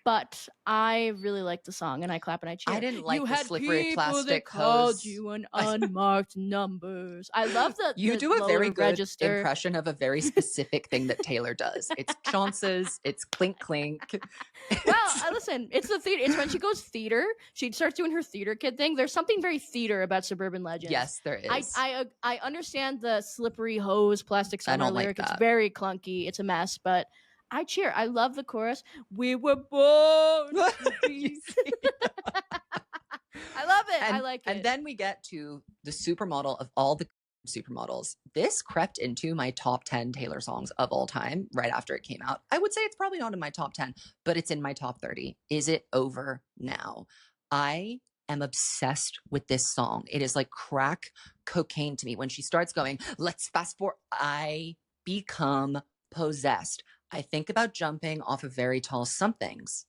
But I really like the song, and I clap and I cheer.
I didn't like
you
the
had
slippery plastic
that called you an unmarked numbers. I love that
you do a very good
register.
Impression of a very specific thing that Taylor does. It's chances. It's clink clink.
Well, listen, it's the theater. It's when she goes theater. She starts doing her theater kid thing. There's something very theater about Suburban Legends.
Yes, there is.
I understand the slippery hose plastic summer lyric. It's very clunky. It's a mess, but I cheer. I love the chorus. We were born to be. I love it. I like it.
And then we get to the supermodel of all the supermodels. This crept into my top 10 Taylor songs of all time right after it came out. I would say it's probably not in my top 10, but it's in my top 30. Is It Over Now? I am obsessed with this song. It is like crack cocaine to me. When she starts going, let's fast forward, I become possessed. I think about jumping off of very tall somethings.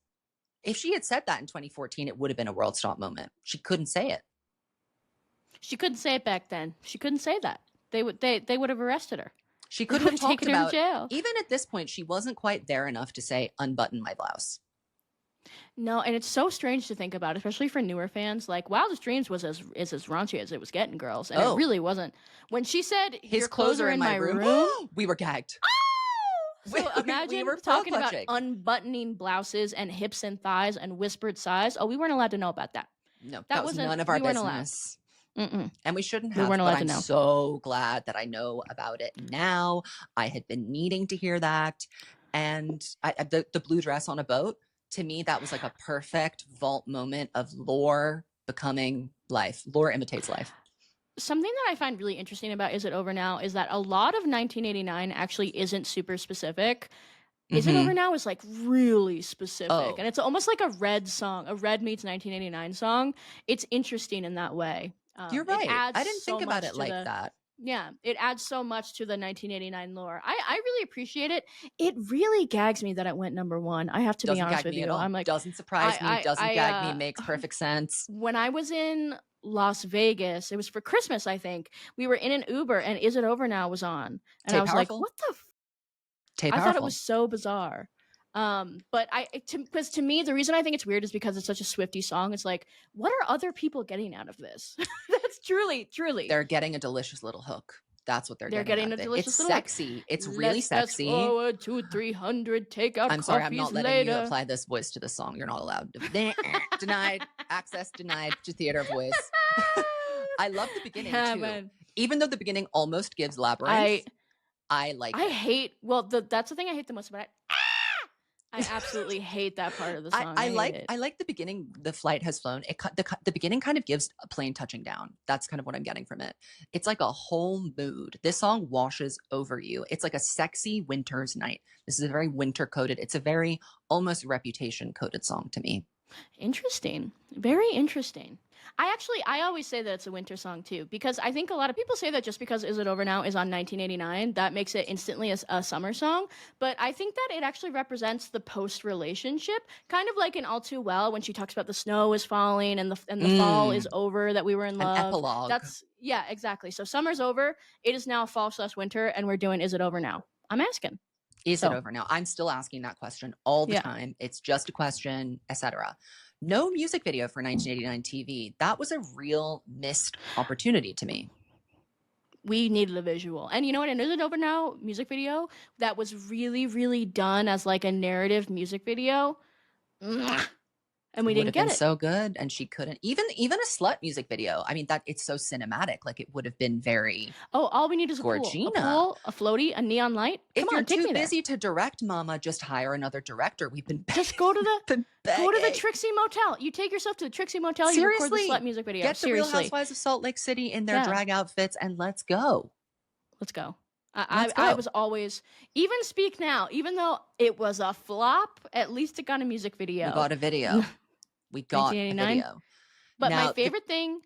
If she had said that in 2014, it would have been a world stop moment. She couldn't say it.
She couldn't say it back then. She couldn't say that. They would have arrested her.
She couldn't have talked about jail. Even at this point, she wasn't quite there enough to say unbutton my blouse.
No, and it's so strange to think about, especially for newer fans. Like Wildest Dreams was as raunchy as it was getting, girls, and it really wasn't. When she said
his clothes are in my room, we were gagged.
So imagine talking about unbuttoning blouses and hips and thighs and whispered sighs. Oh, we weren't allowed to know about that.
No, that was none of our business. And we shouldn't have.
We weren't allowed
but I'm
to know.
So glad that I know about it now. I had been needing to hear that. And the blue dress on a boat, to me, that was like a perfect vault moment of lore becoming life. Lore imitates life.
Something that I find really interesting about Is It Over Now is that a lot of 1989 actually isn't super specific. Is It Over Now is like really specific. And it's almost like a Red song, a Red meets 1989 song. It's interesting in that way.
You're right. I didn't think about it like that.
Yeah, it adds so much to the 1989 lore. I really appreciate it. It really gags me that it went number one. I have to be honest with you. I'm like,
doesn't surprise me. Doesn't gag me. Makes perfect sense.
When I was in Las Vegas, it was for Christmas, I think. We were in an Uber and Is It Over Now was on. And I was like, what the I thought it was so bizarre. But because to me, the reason I think it's weird is because it's such a Swiftie song. It's like, what are other people getting out of this? That's truly.
They're getting a delicious little hook. That's what they're getting out
a
of it.
delicious
It's
little
sexy. It's really
Let's
sexy.
Fast forward to 300. Take out.
I'm sorry, I'm not letting
later.
you apply this voice to the song. You're not allowed. Denied. Access denied to theater voice. I love the beginning too. Man. Even though the beginning almost gives Labyrinth, I like it.
I hate. Well, that's the thing I hate the most about it. I absolutely hate that part of the song.
I like the beginning. The flight has flown. The beginning kind of gives a plane touching down. That's kind of what I'm getting from it. It's like a whole mood. This song washes over you. It's like a sexy winter's night. This is a very winter coded. It's a very almost Reputation coded song to me.
Interesting. Very interesting. I always say that it's a winter song too, because I think a lot of people say that just because Is It Over Now is on 1989, that makes it instantly a summer song. But I think that it actually represents the post-relationship, kind of like in All Too Well when she talks about the snow is falling and the fall is over, that we were in love.
An epilogue.
Yeah, exactly. So summer's over. It is now fall/winter, and we're doing Is It Over Now? I'm asking.
Is it over now? I'm still asking that question all the time. It's just a question, etc. No music video for 1989 TV. That was a real missed opportunity to me.
We needed a visual. And you know what? An Is It Over Now music video that was really, really done as like a narrative music video. And we didn't get it.
So good, and she couldn't even a slut music video. I mean, that it's so cinematic. Like it would have been very.
Oh, all we need is a pool, a floaty, a neon light.
If you're too busy to direct, Mama, just hire another director. We've been
just go to the Trixie Motel. You take yourself to the Trixie Motel.
Seriously,
you record the slut music video.
Get the Real Housewives of Salt Lake City in their drag outfits, and let's go.
Let's go. I was always, even Speak Now, even though it was a flop, at least it got a music video.
We got a video. We got a video.
But now, my favorite thing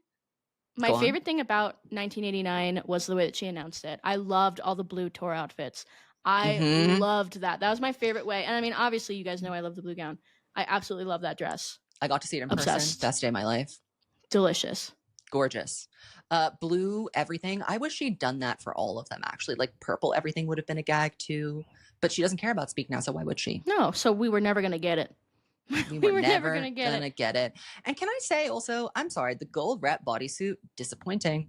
about 1989 was the way that she announced it. I loved all the blue tour outfits. I loved that. That was my favorite way. And I mean, obviously, you guys know I love the blue gown. I absolutely love that dress.
I got to see it in person. Best day of my life.
Delicious.
Gorgeous. Blue everything. I wish she'd done that for all of them, actually. Like purple everything would have been a gag too. But she doesn't care about Speak Now, so why would she?
No, so we were never going to get it.
We were never going to get it. And can I say also, I'm sorry, the gold rep bodysuit, disappointing.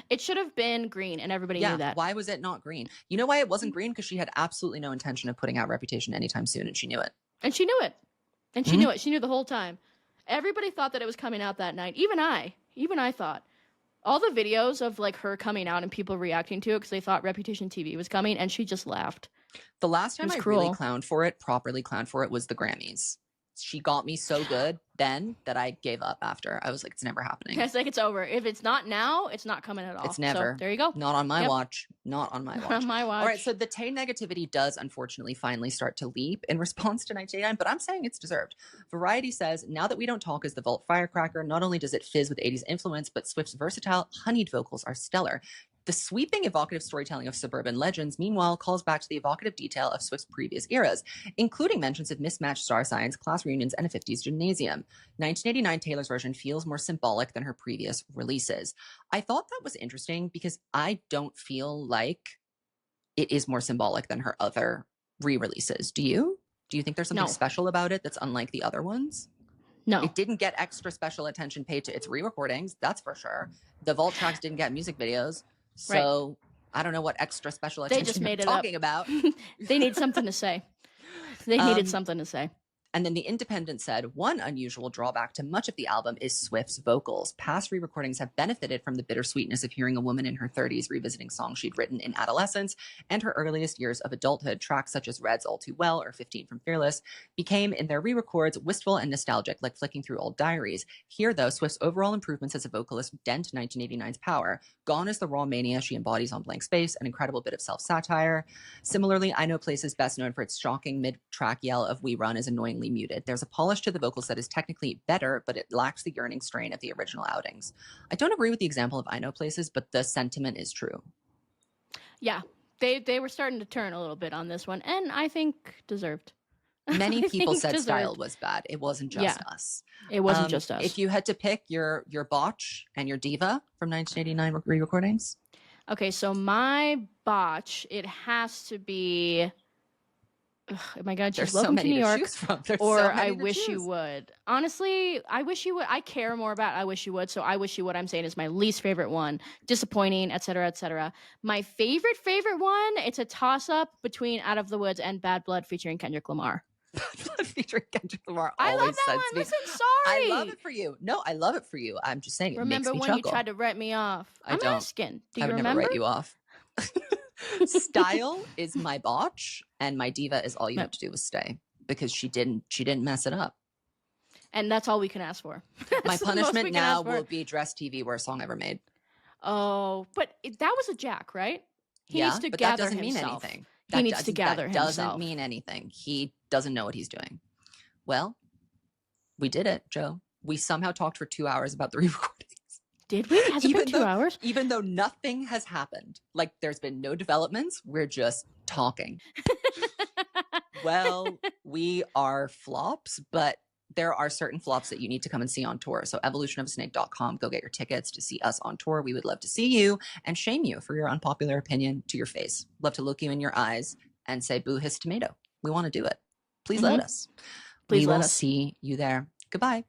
It should have been green, and everybody knew that.
Why was it not green? You know why it wasn't green? Because she had absolutely no intention of putting out Reputation anytime soon, and she knew it.
And she knew it. And she knew it. She knew the whole time. Everybody thought that it was coming out that night. Even I thought. All the videos of like her coming out and people reacting to it because they thought Reputation TV was coming, and she just laughed.
The last time I really properly clowned for it, was the Grammys. She got me so good then that I gave up after. I was like, it's never happening.
It's like, it's over. If it's not now, it's not coming at all.
It's never.
So, there you go.
Not on my watch. Not on my watch.
On my watch.
All right, so the Tay negativity does unfortunately finally start to leap in response to 1989, but I'm saying it's deserved. Variety says, now that we don't talk as the Vault firecracker, not only does it fizz with 80s influence, but Swift's versatile, honeyed vocals are stellar. The sweeping evocative storytelling of suburban legends, meanwhile, calls back to the evocative detail of Swift's previous eras, including mentions of mismatched star signs, class reunions, and a 50s gymnasium. 1989 Taylor's version feels more symbolic than her previous releases. I thought that was interesting because I don't feel like it is more symbolic than her other re-releases. Do you? Do you think there's something special about it that's unlike the other ones?
No.
It didn't get extra special attention paid to its re-recordings, that's for sure. The Vault tracks didn't get music videos. So I don't know what extra special attention
they just made
you're talking about.
They need something to say. They needed something to say.
And then The Independent said, one unusual drawback to much of the album is Swift's vocals. Past re-recordings have benefited from the bittersweetness of hearing a woman in her 30s revisiting songs she'd written in adolescence and her earliest years of adulthood. Tracks such as Red's All Too Well or 15 from Fearless became, in their re-records, wistful and nostalgic, like flicking through old diaries. Here, though, Swift's overall improvements as a vocalist dent 1989's power. Gone is the raw mania she embodies on Blank Space, an incredible bit of self-satire. Similarly, I Know Places, best known for its shocking mid-track yell of We Run, is annoyingly muted. There's a polish to the vocals that is technically better, but it lacks the yearning strain of the original outings. I don't agree with the example of I Know Places, but the sentiment is true.
Yeah, they were starting to turn a little bit on this one, and I think deserved.
Many people said style was bad. It wasn't just us.
It wasn't just us.
If you had to pick your botch and your diva from 1989 re-recordings.
Okay, so my botch, it has to be Ugh, oh my God,
There's
she's
so
welcome to
many
New
to
York.
choose from. There's
Or
so
I
many to
wish you
choose.
would. Honestly, I wish you would. I care more about I wish you would. So I wish you would, I'm saying, is my least favorite one. Disappointing, etc., etc. My favorite one, it's a toss-up between Out of the Woods and Bad Blood featuring Kendrick Lamar.
Featuring Kendrick Lamar
I love
always
that
sends
one.
me.
Listen, sorry.
I love it for you. No, I love it for you. I'm just saying it
Remember
makes me
when you
chuckle.
tried to write me off?
I
I'm
don't.
asking. Do
I
you
would
remember?
never write you off. Style is my botch, and my diva is all you have to do is stay, because she didn't mess it up.
And that's all we can ask for.
My
That's the most we
punishment
can
now
ask for.
will be Dress TV, worst song ever made.
Oh, but that was a Jack, right? He
Yeah,
needs to
but that
gather
doesn't mean
himself.
anything.
He needs to gather
That
himself.
doesn't mean anything. He doesn't know what he's doing. Well, we did it, Joe. We somehow talked for 2 hours about the re-recordings.
Did we? Has it been 2 hours?
Even though nothing has happened, like there's been no developments, we're just talking. Well, we are flops, but there are certain flops that you need to come and see on tour. So evolutionofasnake.com, go get your tickets to see us on tour. We would love to see you and shame you for your unpopular opinion to your face. Love to look you in your eyes and say, boo, hiss tomato. We want to do it. Please let us.
Please
we
let
will
us.
see you there. Goodbye.